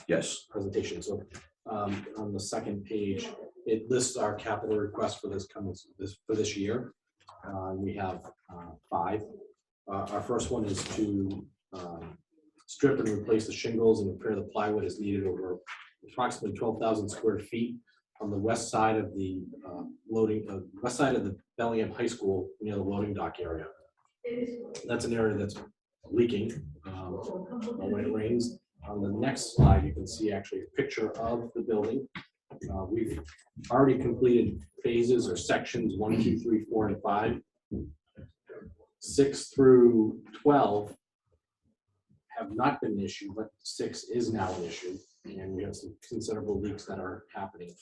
Yes. presentation, so on the second page, it lists our capital request for for this year. We have 5. Our first one is to strip and replace the shingles and repair the plywood as needed over approximately 12,000 square feet on the west side of the west side of the Bellingham High School near the loading dock area. That's an area that's leaking when it rains. On the next slide, you can see actually a picture of the building. We've already completed phases or sections 1, 2, 3, 4, and 5. 6 through 12 have not been an issue, but 6 is now an issue, and we have some considerable leaks that are happening.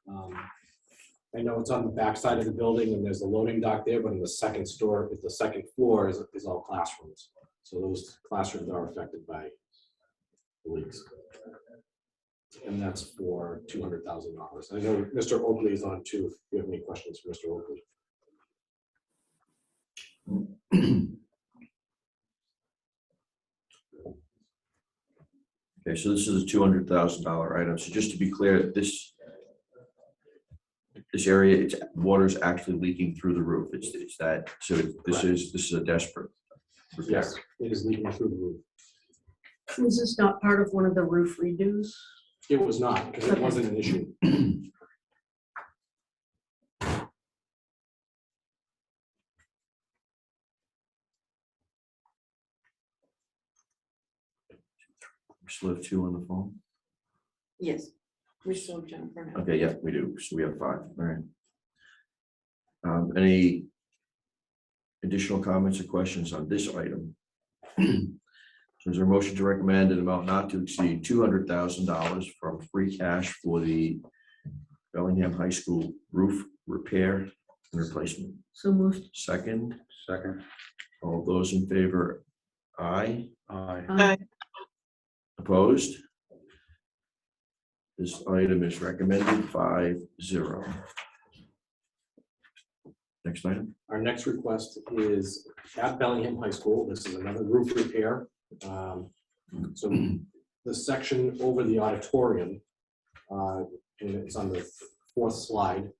I know it's on the back side of the building, and there's a loading dock there, but in the second floor is all classrooms. So those classrooms are affected by the leaks. And that's for $200,000. I know Mr. Oakley is on too, if you have any questions for Mr. Oakley. Okay, so this is a $200,000 item. So just to be clear, this area, water's actually leaking through the roof. It's that. So this is a desperate repair. Yes, it is leaking through the roof. Was this not part of one of the roof redos? It was not, because it wasn't an issue. We still have 2 on the phone. Yes, we still have Jennifer now. Okay, yeah, we do. So we have 5. All right. Any additional comments or questions on this item? So is there a motion to recommend an amount not to exceed $200,000 from free cash for the Bellingham High School roof repair and replacement? So moved. Second. Second. All those in favor? Aye. Aye. Opposed? This item is recommended 5-0. Next item. Our next request is at Bellingham High School. This is another roof repair. So the section over the auditorium, and it's on the 4th slide,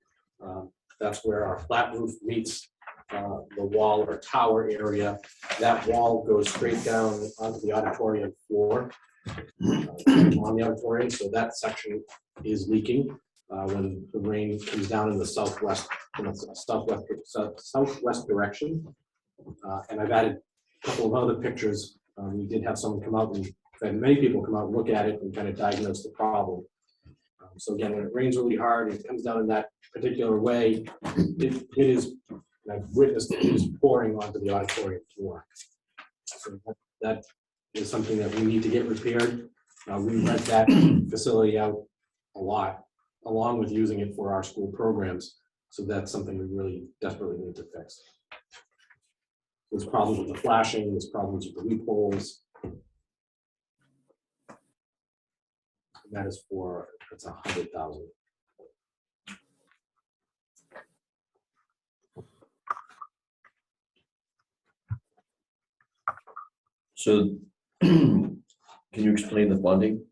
that's where our flat roof meets the wall or tower area. That wall goes straight down onto the auditorium floor on the auditorium. So that section is leaking when the rain comes down in the southwest direction. And I've added a couple of other pictures. We did have someone come out and had many people come out and look at it and kind of diagnose the problem. So again, when it rains really hard and it comes down in that particular way, it is, and I've witnessed it is pouring onto the auditorium floor. So that is something that we need to get repaired. We rent that facility out a lot, along with using it for our school programs. So that's something we really desperately need to fix. There's problems with the flashing, there's problems with the loopholes. That is for, it's $100,000. So can you explain the funding?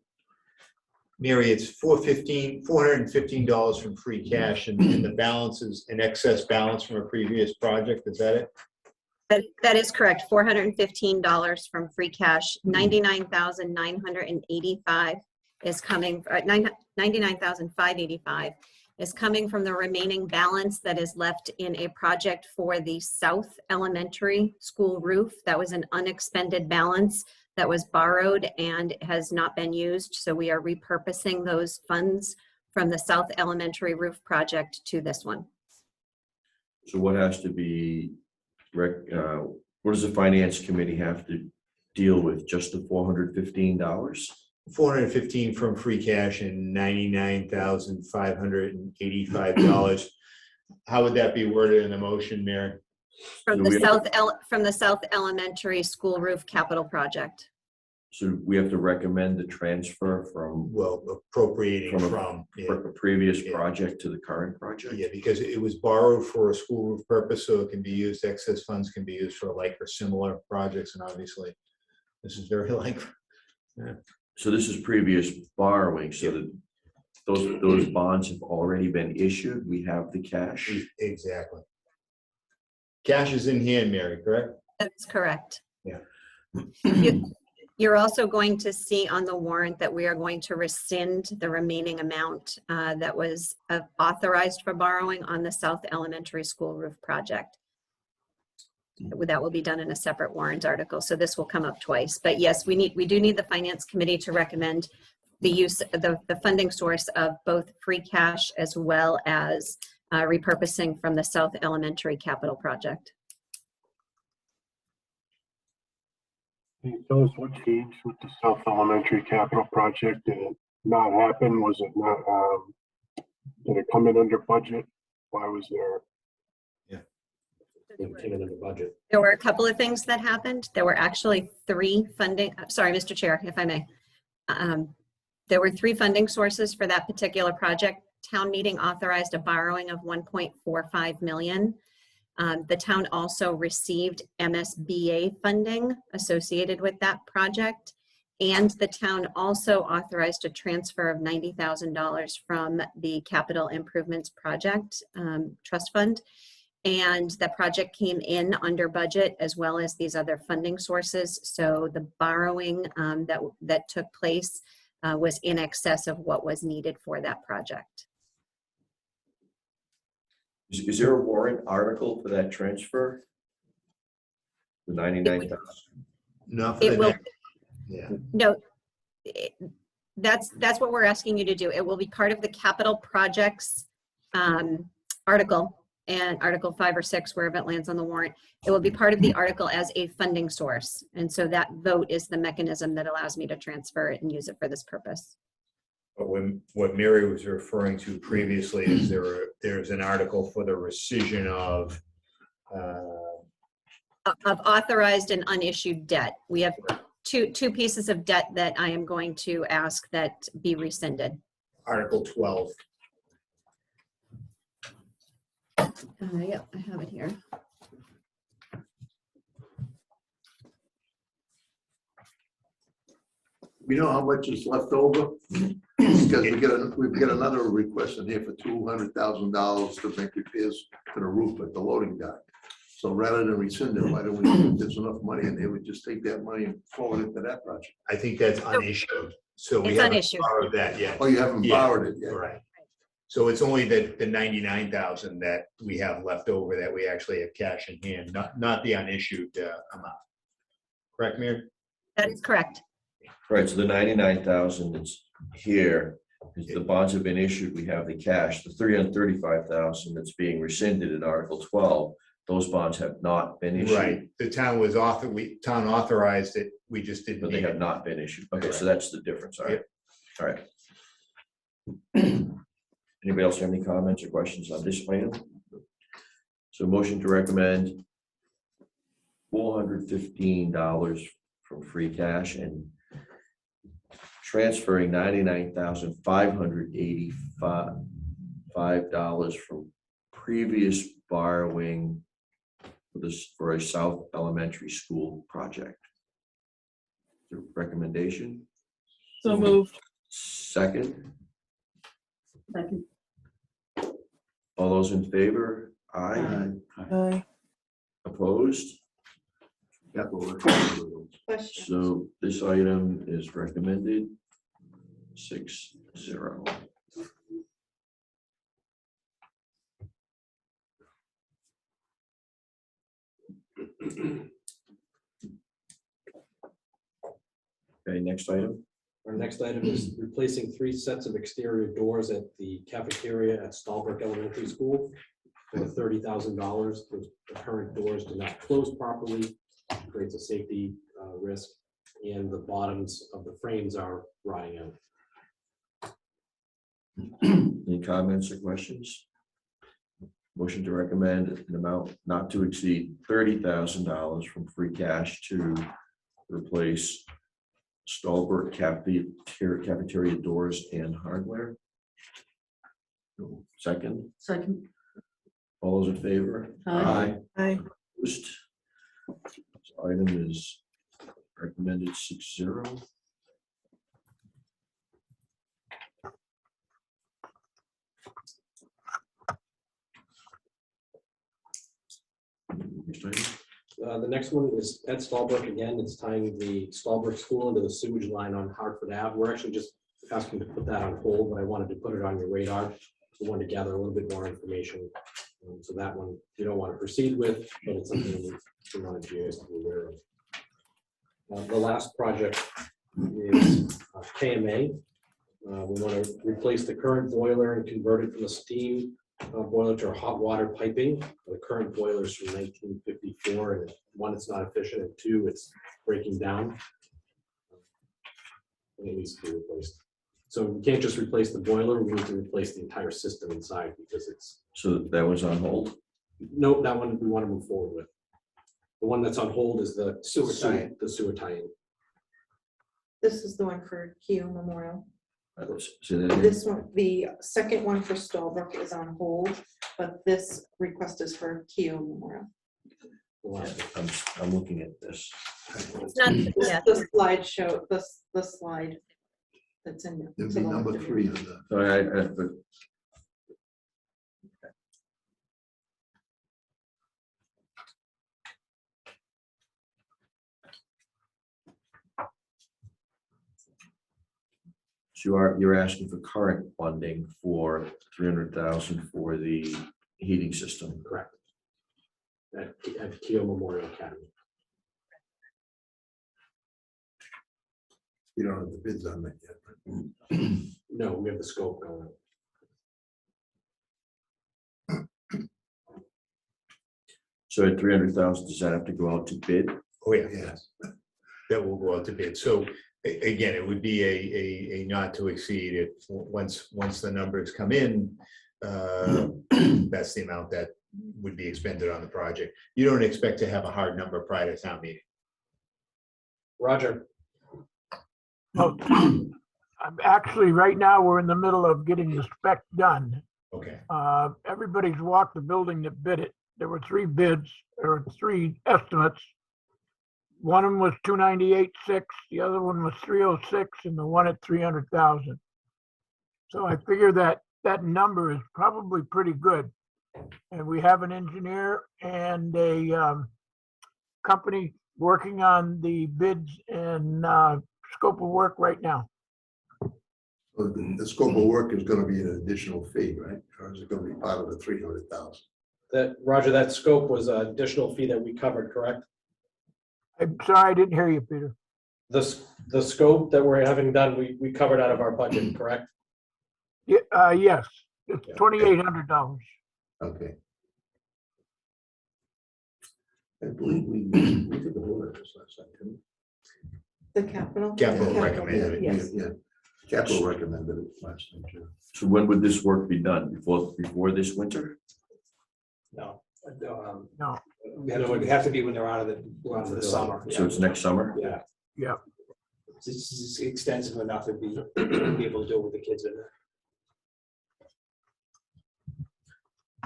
Mary, it's $415 from free cash, and the balance is an excess balance from a previous project. Is that it? That is correct. $415 from free cash. 99,985 is coming. 99,585 is coming from the remaining balance that is left in a project for the South Elementary School roof. That was an unexpended balance that was borrowed and has not been used. So we are repurposing those funds from the South Elementary roof project to this one. So what has to be, what does the finance committee have to deal with? Just the $415? $415 from free cash and $99,585. How would that be worded in the motion, Mary? From the South Elementary School roof capital project. So we have to recommend the transfer from, Well, appropriating from a previous project to the current project? Yeah, because it was borrowed for a school roof purpose, so it can be used, excess funds can be used for like or similar projects, and obviously this is very like. Yeah. So this is previous borrowing, so that those bonds have already been issued. We have the cash. Exactly. Cash is in hand, Mary, correct? That's correct. Yeah. You're also going to see on the warrant that we are going to rescind the remaining amount that was authorized for borrowing on the South Elementary School roof project. That will be done in a separate warrant article, so this will come up twice. But yes, we do need the Finance Committee to recommend the use of the funding source of both free cash as well as repurposing from the South Elementary capital project. Can you tell us what changed with the South Elementary Capital Project? Did it not happen? Was it not, did it come in under budget? Why was there? It came in under budget. There were a couple of things that happened. There were actually three funding, sorry, Mr. Chair, if I may. There were three funding sources for that particular project. Town meeting authorized a borrowing of 1.45 million. The town also received MSBA funding associated with that project. And the town also authorized a transfer of $90,000 from the Capital Improvements Project Trust Fund. And the project came in under budget as well as these other funding sources. So the borrowing that took place was in excess of what was needed for that project. Is there a warrant article for that transfer? The 99,000? No. It will, Yeah. no, that's what we're asking you to do. It will be part of the capital projects article, and Article 5 or 6, wherever it lands on the warrant. It will be part of the article as a funding source. And so that vote is the mechanism that allows me to transfer it and use it for this purpose. But what Mary was referring to previously is there's an article for the rescission of Authorized and unissued debt. We have two pieces of debt that I am going to ask that be rescinded. Article 12. Yeah, I have it here. We know how much is left over? Because we've got another request in here for $200,000 to make repairs to the roof at the loading dock. So rather than rescind it, why don't we, if there's enough money and they would just take that money and forward it to that project? I think that's unissued. So we It's haven't unissued. borrowed that yet. Oh, you haven't Yeah. borrowed it yet? Right. So it's only the 99,000 that we have left over that we actually have cash in hand, not the unissued amount. Correct, Mary? That is correct. Right, so the 99,000 that's here, because the bonds have been issued, we have the cash. The 335,000 that's being rescinded in Article 12, those bonds have not been issued. Right. The town was town authorized it. We just didn't. But they need have it. not been issued. Okay, so Correct. that's the difference. All right. Yep. All right. Anybody else have any comments or questions on this item? So motion to recommend $415 from free cash and transferring $99,585 from previous borrowing for a South Elementary School project. The recommendation? So moved. Second, Second. all those in favor? Aye. Aye. Opposed? Question. So this item is recommended 6-0. Okay, next item. Our next item is replacing 3 sets of exterior doors at the cafeteria at Stallbrook Elementary School for $30,000. The current doors do not close properly, creates a safety risk, and the bottoms of the frames are rotting out. Any comments or questions? Motion to recommend an amount not to exceed $30,000 from free cash to replace Stallbrook cafeteria doors and hardware. Second, Second. all those in favor? Aye. Aye. Opposed? This item is recommended 6-0. Next item. The next one is at Stallbrook again. It's tying the Stallbrook School into the sewage line on Hartford Ave. We're actually just asking to put that on hold, but I wanted to put it on your radar. We wanted to gather a little bit more information. So that one you don't want to proceed with, but it's something we wanted you guys to be aware of. The last project is KMA. We want to replace the current boiler and convert it from a steam boiler to a hot water piping. The current boiler is from 1954, and one, it's not efficient, and two, it's breaking down. And it needs to be replaced. So we can't just replace the boiler, we need to replace the entire system inside because it's. So that was on hold? Nope, that one we want to move forward with. The one that's on hold is the Sewer tie-in. The sewer tie-in. This is the one for Keogh Memorial. So that- This one, the second one for Stallbrook is on hold, but this request is for Keogh Memorial. I'm looking at this. It's not, yeah, The slide show, the slide that's in. there. It'd To be the number left of 3 you. on the. So but so you're asking for current funding for 300,000 for the heating system. Correct. At Keogh Memorial Academy. You don't have the bids on that yet. Right? No, we have the scope going. So at 300,000, does that have to go out to bid? Oh, yeah. Yes. That will go out to bid. So again, it would be a not to exceed it. Once the numbers come in, that's the amount that would be expended on the project. You don't expect to have a hard number prior to town meeting. Roger. Well, actually, right now, we're in the middle of getting the spec done. Okay. Everybody's walked the building that bid it. There were 3 bids, or 3 estimates. One of them was 298.6, the other one was 306, and the one at 300,000. So I figure that that number is probably pretty good. And we have an engineer and a company working on the bids and scope of work right now. So the scope of work is going to be an additional fee, right? Or is it going to be part of the 300,000? Roger, that scope was an additional fee that we covered, correct? I'm sorry, I didn't hear you, Peter. The scope that we're having done, we covered out of our budget, correct? Yeah, yes, it's Yeah. $2,800. Okay. I believe we did the order this last time, didn't The capital? Capital we? recommended it. Yes. Yeah. Capital recommended it last time, too. So when would this work be done? Before this winter? No. No, It would have to be when they're out of the summer. So it's next summer? Yeah. yeah. It's extensive enough to be able to do it with the kids in there.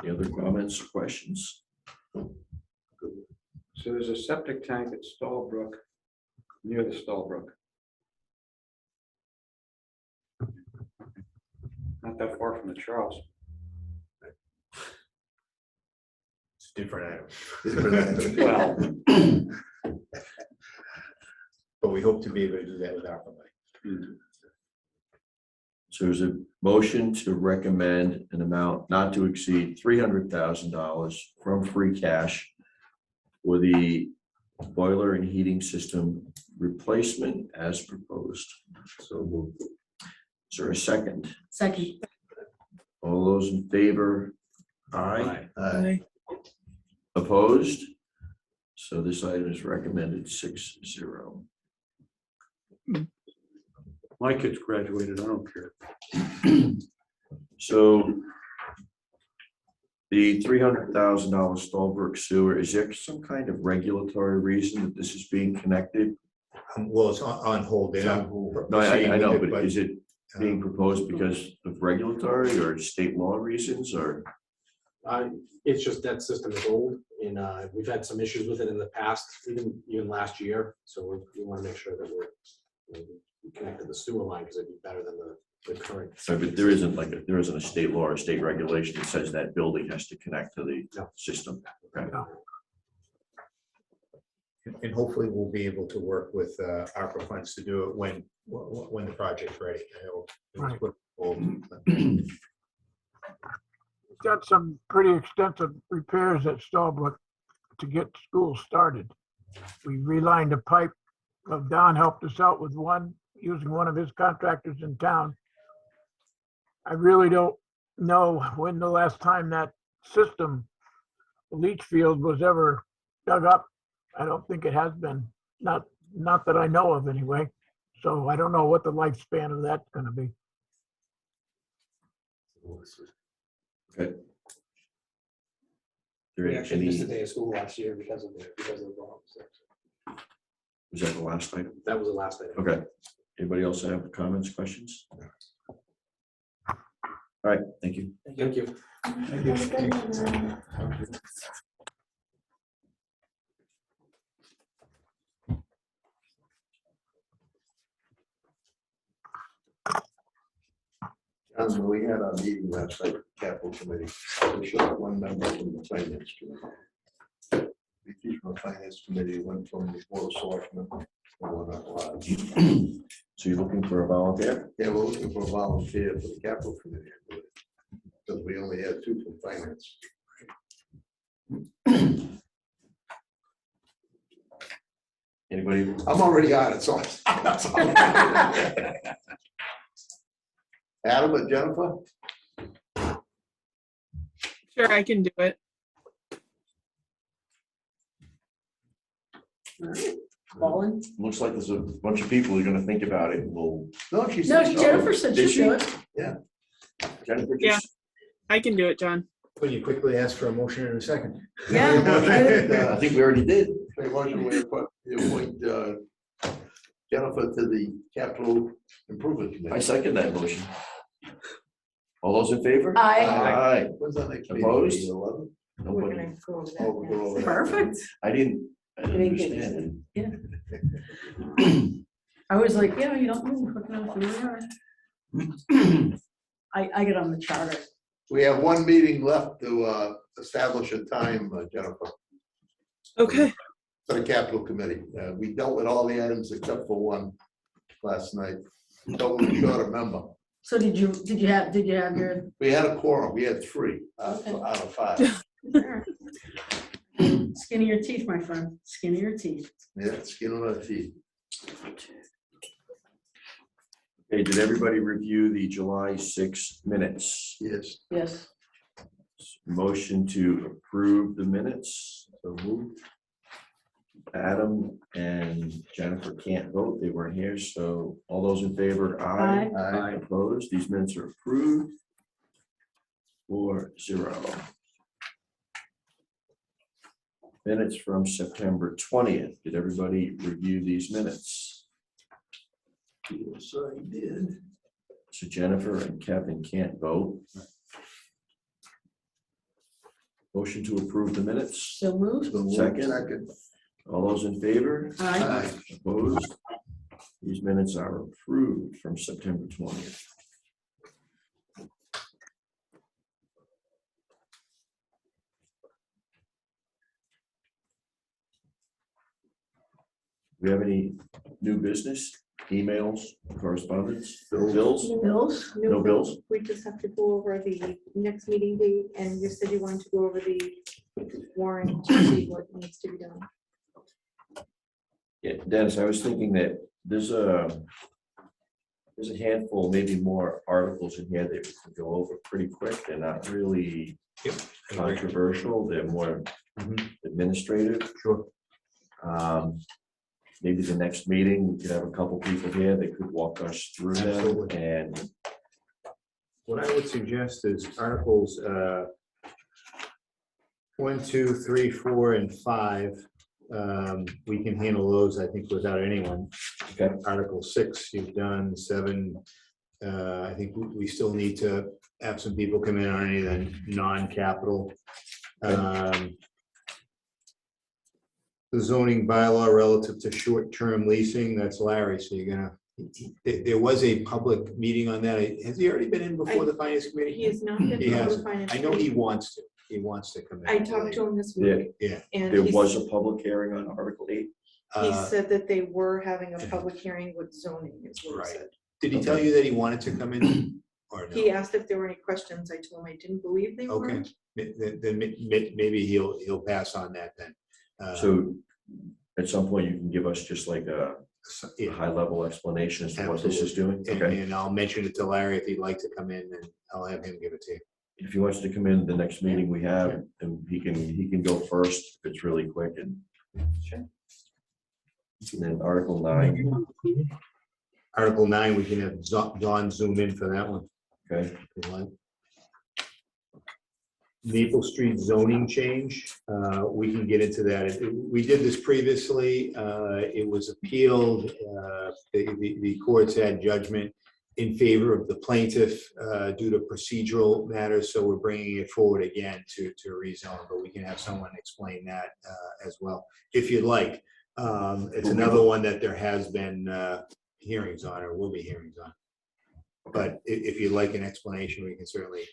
Any other comments or questions? So there's a septic tank at Stallbrook, near the Stallbrook. Not that far from the Charles. It's a different item. Different. Well, But we hope to be able to do that with ARPA money. So there's a motion to recommend an amount not to exceed $300,000 from free cash for the boiler and heating system replacement as proposed. So moved. Is there a second? Second. All those in favor? Aye. Aye. Opposed? So this item is recommended 6-0. my kids graduated, I don't care. So the $300,000 Stallbrook sewer, is there some kind of regulatory reason that this is being connected? Well, it's on hold. They're not No, I know, proceeding with it, but is it being proposed because of regulatory or state law reasons or? It's just that system is old and we've had some issues with it in the past, even last year. So we want to make sure that we connected the sewer line because it'd be better than the current. So, but there isn't a state law or state regulation that says that building has to connect to the system. Okay. No. And hopefully we'll be able to work with ARPA funds to do it when the project's ready. I hope. Right. Well, Got some pretty extensive repairs at Stallbrook to get school started. We relined a pipe. Don helped us out with one, using one of his contractors in town. I really don't know when the last time that system, the leach field, was ever dug up. I don't think it has been, not that I know of anyway. So I don't know what the lifespan of that's gonna be. Okay. We actually missed a Any, day of school last year because of the bomb. So was that the last item? that was the last item. Okay. Anybody else have comments, questions? All right, thank you. Thank you. We had our meeting last night, capital committee. We showed one member from the finance committee. The chief of the finance committee went from the board of selectmen. and one at large. So you're looking for a volunteer? Yeah, we're looking for a volunteer for the capital committee, I believe, because we only had two from finance. Anybody? I'm already on it, so. Adam and Jennifer? Sure, I can do it. Colin? Looks like there's a bunch of people who are gonna think about it. We'll. No, she No, said Jennifer said Did she'd do it. Jennifer Yeah. just. I can do it, John. Will you quickly ask for a motion in a second? Yeah. I think we already did. Make a motion, we appoint Jennifer to the capital improvement I committee. second that motion. All those in favor? Aye. Aye. When's that next meeting? Opposed? The 11th? We're Nobody. gonna go over that. Oh, we'll go over that. Perfect. I didn't didn't get understand. I was like, yeah, you don't move, looking out who we are. I get on the charter. We have one meeting left to establish a time, Jennifer, Okay. for the capital committee. We dealt with all the items except for one last night. But we got a member. So did you have your, We had a quorum. We had three out of five. skin of your teeth, my friend, skin of your teeth. Yeah, skin on our teeth. Okay, did everybody review the July 6 minutes? Yes. Yes. Motion to approve the minutes. So moved. Adam and Jennifer can't vote. They weren't here. So all those in favor, aye. Aye. Opposed. These minutes are approved. 4-0. Minutes from September 20th. Did everybody review these minutes? Yes, I did. So Jennifer and Kevin can't vote. Motion to approve the minutes. So moved. Second. All those in favor? Aye. Opposed? These minutes are approved from September 20th. Do we have any new business, emails, correspondence, bills? Bills? No bills? We just have to go over the next meeting date, and you said you wanted to go over the warrant to see what needs to be done. Yeah, Dennis, I was thinking that there's a handful, maybe more articles in here that we can go over pretty quick. They're not really controversial. They're more administrative. Sure. Maybe the next meeting, we could have a couple people here that could walk us through them. Absolutely. And What I would suggest is articles 1, 2, 3, 4, and 5. We can handle those, I think, without anyone. Okay. Article 6, you've done. 7. I think we still need to have some people come in on any of the non-capital. The zoning bylaw relative to short-term leasing, that's Larry, so you're gonna, there was a public meeting on that. Has he already been in before the finance committee? He has not been He before the hasn't. finance. I know he committee. wants to come in. I talked to him this Yeah. week. Yeah. And there he's- was a public hearing on Article 8. He said that they were having a public hearing with zoning, is what Right. he said. Did he tell you that he wanted to come in? Or no? He asked if there were any questions. I told him I didn't believe they were. Okay, then maybe he'll pass on that then. So at some point, you can give us just like a Yeah. high-level explanation as to what this is doing? And, Okay. and I'll mention it to Larry if he'd like to come in, and I'll have him give it to you. If he wants to come in the next meeting we have, and he can go first if it's really quick and. And then Article 9, Article 9, we can have Dawn zoom in for that one. okay, if you like. Maple Street zoning change, we can get into that. We did this previously. It was appealed. The courts had judgment in favor of the plaintiff due to procedural matters, so we're bringing it forward again to rezone, but we can have someone explain that as well, if you'd like. It's another one that there has been hearings on, or will be hearings on. But if you'd like an explanation, we can certainly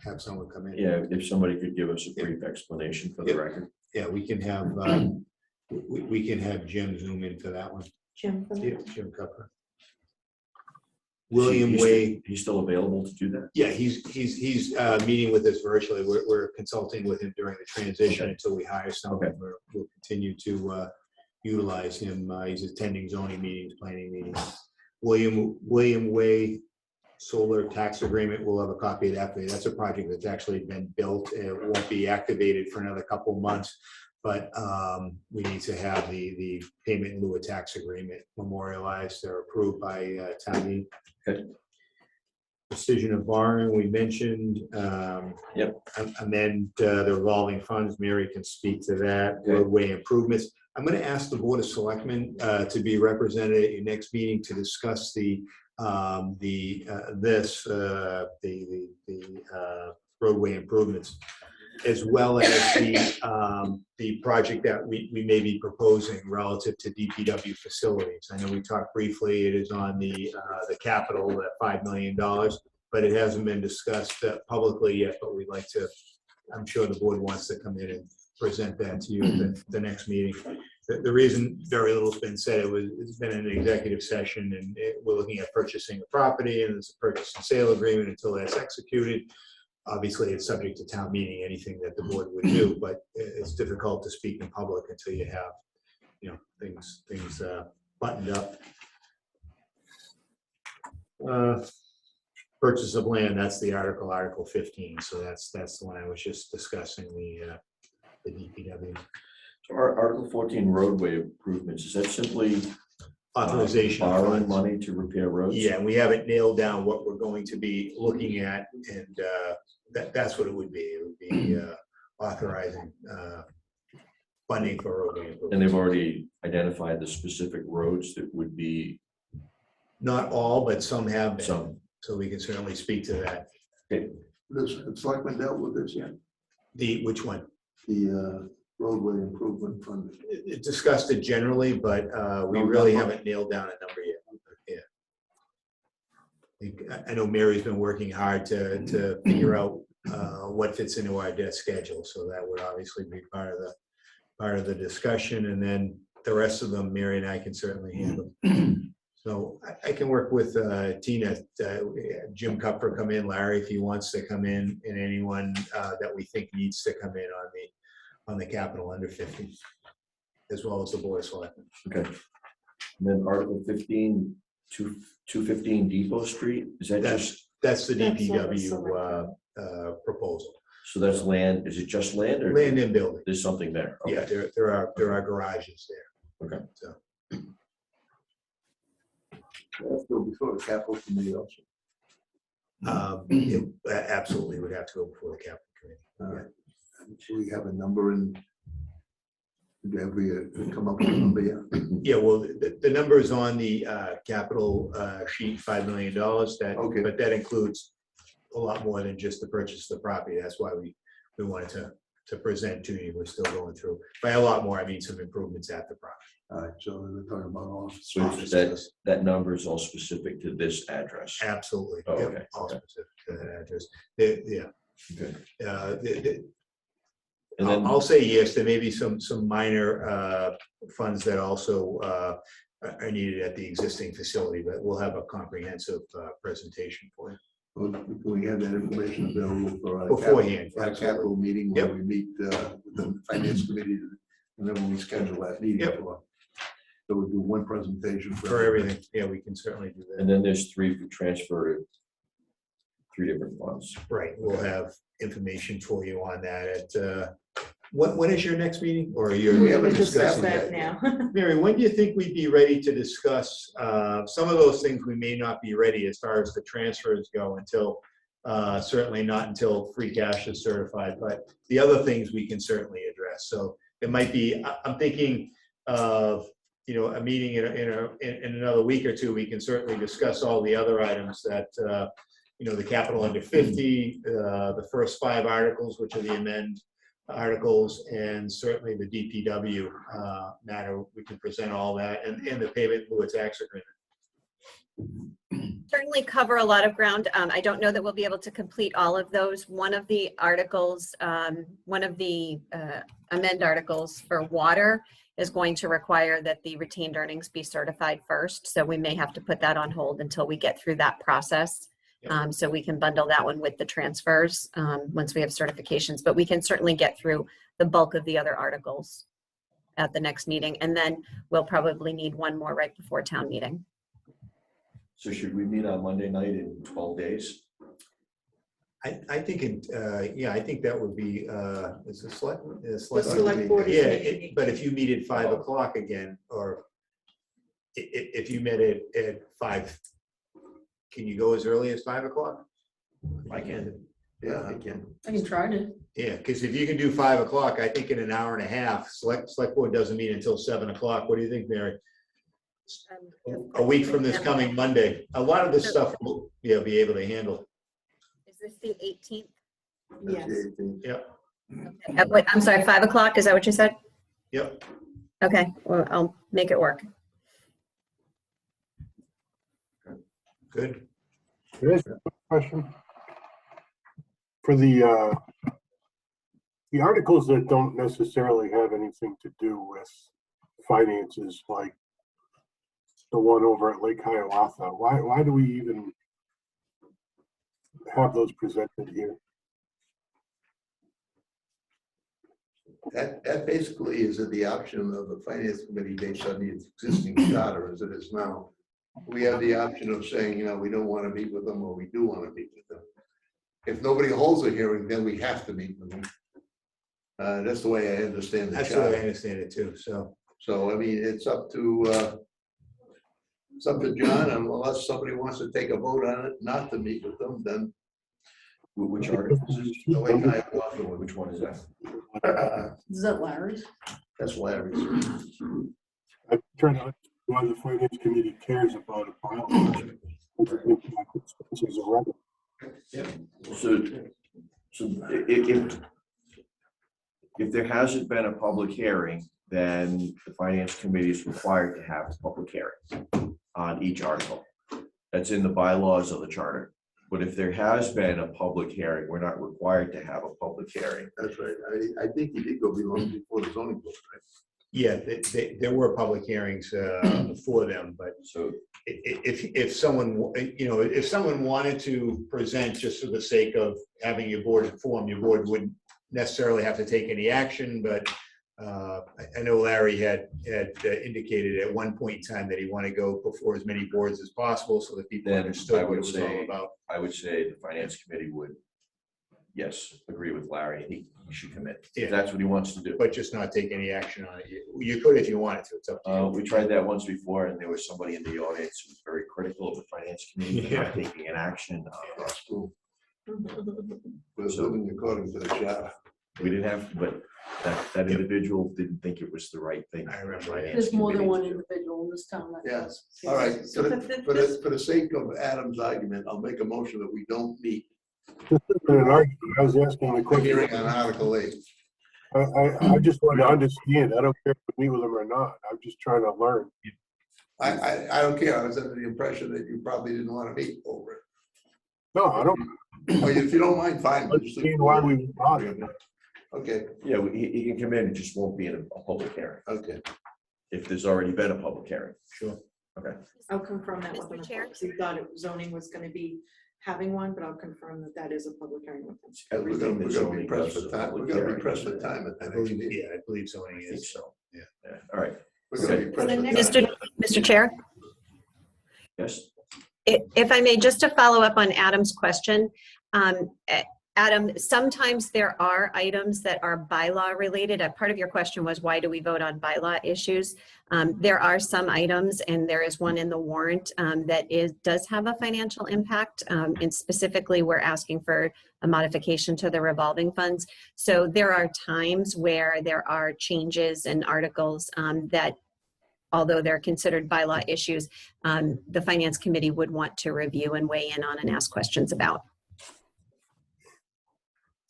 have someone come in. yeah, if somebody could give us a brief explanation for the record. Yeah, we can have we can have Jim zoom in for that one. Jim. Yeah, Jim Cupper. William Way. He's still available to do that? Yeah, he's meeting with us virtually. We're consulting with him during the transition Okay. until we hire someone. Okay. We'll continue to utilize him. He's attending zoning meetings, planning meetings. William Way solar tax agreement. We'll have a copy of that for you. That's a project that's actually been built. It won't be activated for another couple of months, but we need to have the payment in lieu of tax agreement memorialized or approved by town meeting. Okay. Decision of borrowing, we mentioned. Yep. Amend the revolving funds. Mary can speak to that. Okay. Roadway improvements. I'm going to ask the Board of Selectmen to be represented at your next meeting to discuss the roadway improvements, as well as the project that we may be proposing relative to DPW facilities. I know we talked briefly, it is on the capital at $5 million, but it hasn't been discussed publicly yet, but we'd like to, I'm sure the board wants to come in and present that to you at the next meeting. The reason very little's been said, it's been an executive session, and we're looking at purchasing a property, and there's a purchase and sale agreement until that's executed. Obviously, it's subject to town meeting, anything that the board would do, but it's difficult to speak in public until you have, things buttoned up. Purchase of land, that's the Article 15. So that's the one I was just discussing, the DPW. So Article 14 roadway improvements, is that simply Authorization of borrowing funds. money to repair roads? Yeah, and we haven't nailed down what we're going to be looking at, and that's what it would be. It would be authorizing funding for roadway And improvements. they've already identified the specific roads that would be Not all, but some have been. some. So we can certainly speak to that. Okay. This, it's like we dealt with this yet, Which one? the roadway improvement fund. It discussed it generally, but we really haven't nailed down a number yet. Yeah. I know Mary's been working hard to figure out what fits into our debt schedule, so that would obviously be part of the discussion, and then the rest of them, Mary and I can certainly handle. So I can work with Tina, Jim Cupper come in, Larry if he wants to come in, and anyone that we think needs to come in on the capital under 50, as well as the Board of Selectmen. Okay. And then Article 15, 215 Depot Street, is that just, That's the That's what DPW proposal. so that's land, is it just land or? Land and building. There's something there? Yeah, Okay. there are garages there. Okay. So That's go before the capital committee also. it absolutely would have to go before the capital committee. So we have a number in. Have we come up with a number yet? Yeah, well, the number is on the capital sheet, $5 million. Okay. But that includes a lot more than just the purchase of the property. That's why we wanted to present to you. We're still going through. By a lot more, I mean some improvements at the property. All right, so we're talking about office. So that number is all specific to this address? Absolutely. Oh, Yep, okay. all specific to that address. Yeah. Okay. And then, I'll say yes, there may be some minor funds that also are needed at the existing facility, but we'll have a comprehensive presentation for you. Well, can we have that information available for our Beforehand, for our absolutely. capital meeting Yep. when we meet with the finance committee, and then when we schedule that meeting Yep. for. So we do one presentation For everything, yeah, we can certainly do that. and then there's 3 for transfer to 3 different funds. Right, we'll have information for you on that at, when is your next meeting? Or you're, We haven't Discuss discussed that it now. Mary, when do you think we'd be ready to discuss, some of those things we may not be ready as far as the transfers go until, certainly not until free cash is certified, but the other things we can certainly address. So it might be, I'm thinking of, a meeting in another week or two, we can certainly discuss all the other items that, the capital under 50, the first 5 articles, which are the amend articles, and certainly the DPW matter. We can present all that, and the payment in lieu of tax agreement. Certainly cover a lot of ground. I don't know that we'll be able to complete all of those. One of the articles, one of the amend articles for water is going to require that the retained earnings be certified first. So we may have to put that on hold until we get through that process. So we can bundle that one with the transfers once we have certifications, but we can certainly get through the bulk of the other articles at the next meeting. And then we'll probably need one more right before town meeting. So should we meet on Monday night in 12 days? I think, I think that would be, is the select. The select board is Yeah, meeting. but if you meet at 5 o'clock again, or if you met at 5, can you go as early as 5 o'clock? I can. Yeah, I can. I can try to. Yeah, because if you can do 5 o'clock, I think in an hour and a half, select board doesn't meet until 7 o'clock. What do you think, Mary? A week from this coming Monday. A lot of this stuff we'll be able to handle. Is this the 18th? that's Yes. the 18th. Yep, Wait, I'm sorry, 5 o'clock? Is that what you said? yep. Okay, well, I'll make it work. Good. There is a question. For the articles that don't necessarily have anything to do with finances, like the one over at Lake Hiawatha, why do we even have those presented here? That basically is at the option of the finance committee based on the existing charter as it is now. We have the option of saying, we don't want to meet with them, or we do want to meet with them. If nobody holds a hearing, then we have to meet with them. That's the way I understand the That's the way I charter. understand it too, so. So, I mean, it's up to John, and unless somebody wants to take a vote on it, not to meet with them, then Which article is this? the Lake Hiawatha one. Which one is that? Is that Larry's? That's Larry's. I'm trying to understand why the finance committee cares about a bylaw. Expenses are revenue. So if there hasn't been a public hearing, then the finance committee is required to have a public hearing on each article. That's in the bylaws of the charter. But if there has been a public hearing, we're not required to have a public hearing. That's right. I think he did go belong before the zoning board, right? Yeah, there were public hearings for them, but So if someone, if someone wanted to present just for the sake of having your board informed, your board wouldn't necessarily have to take any action, but I know Larry had indicated at one point in time that he wanted to go before as many boards as possible so that people Then understood I what would it was all say- about. I would say the finance committee would, yes, agree with Larry. He should commit. Yeah. If that's what he wants to do. But just not take any action on it. You could if you wanted to, it's up to you. We tried that once before, and there was somebody in the audience who was very critical of the finance committee for not taking an action. That's cool. We're living according to the charter. We didn't have, but that individual didn't think it was the right thing. I remember for the that. finance There's more than committee one to do. individual in this town that Yeah. does. All right, for the sake of Adam's argument, I'll make a motion that we don't meet This isn't an argument. I was asking the the hearing question. on Article 8. I just want to understand. I don't care if we meet with them or not. I'm just trying to learn. I don't care. I was under the impression that you probably didn't want to meet over it. No, I don't Or if you don't mind, fine. we'll just leave it understand why we alone. would bother. Okay, Yeah, he can come in, it just won't be in a public hearing, okay. if there's already been a public hearing. Sure. I'll confirm that with Mr. him. Chair? Because we thought zoning was gonna be having one, but I'll confirm that that is a public hearing with him. We're Everything gonna that be zoning pressed does for is a time, we're public gonna be hearing. pressed for time at I that next believe, meeting. yeah, I believe zoning I think is. so. Yeah. All right, We're gonna be pressed for time. Mr. Chair? yes, If I may, just to follow up on Adam's question, Adam, sometimes there are items that are bylaw related. Part of your question was, why do we vote on bylaw issues? There are some items, and there is one in the warrant that does have a financial impact. And specifically, we're asking for a modification to the revolving funds. So there are times where there are changes in articles that, although they're considered bylaw issues, the Finance Committee would want to review and weigh in on and ask questions about.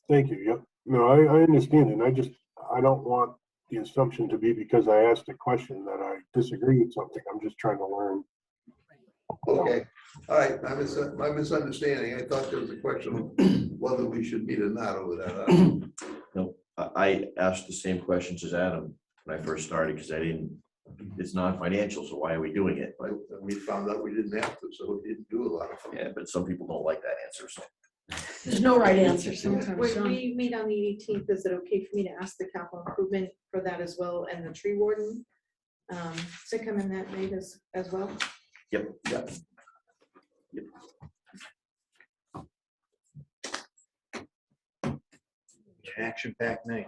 Thank you. Yep. No, I understand. And I don't want the assumption to be because I asked a question that I disagree with something. I'm just trying to learn. Okay, all right, my misunderstanding, I thought there was a question of whether we should meet or not over that. no, I asked the same questions as Adam when I first started, because it's non-financial, so why are we doing it? But, We found out we didn't have to, so we didn't do a lot of them. yeah, but some people don't like that answer, so. There's no right answer sometimes. When John. we meet on the 18th, is it okay for me to ask the capital improvement for that as well, and the tree warden to come in that night as well? Yep. Action-packed night.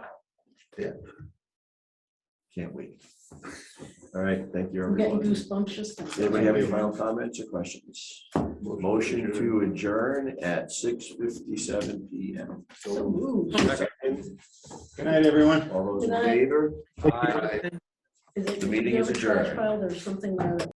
Can't wait. All right, thank you, I'm getting everyone. goosebumps just. thinking. Anybody have any final comments or questions? Motion to adjourn at 6:57 PM. So moved. Good night, everyone. All those in Good night. favor? Is it- The meeting do you is have a trash adjourned. pile? There's something there that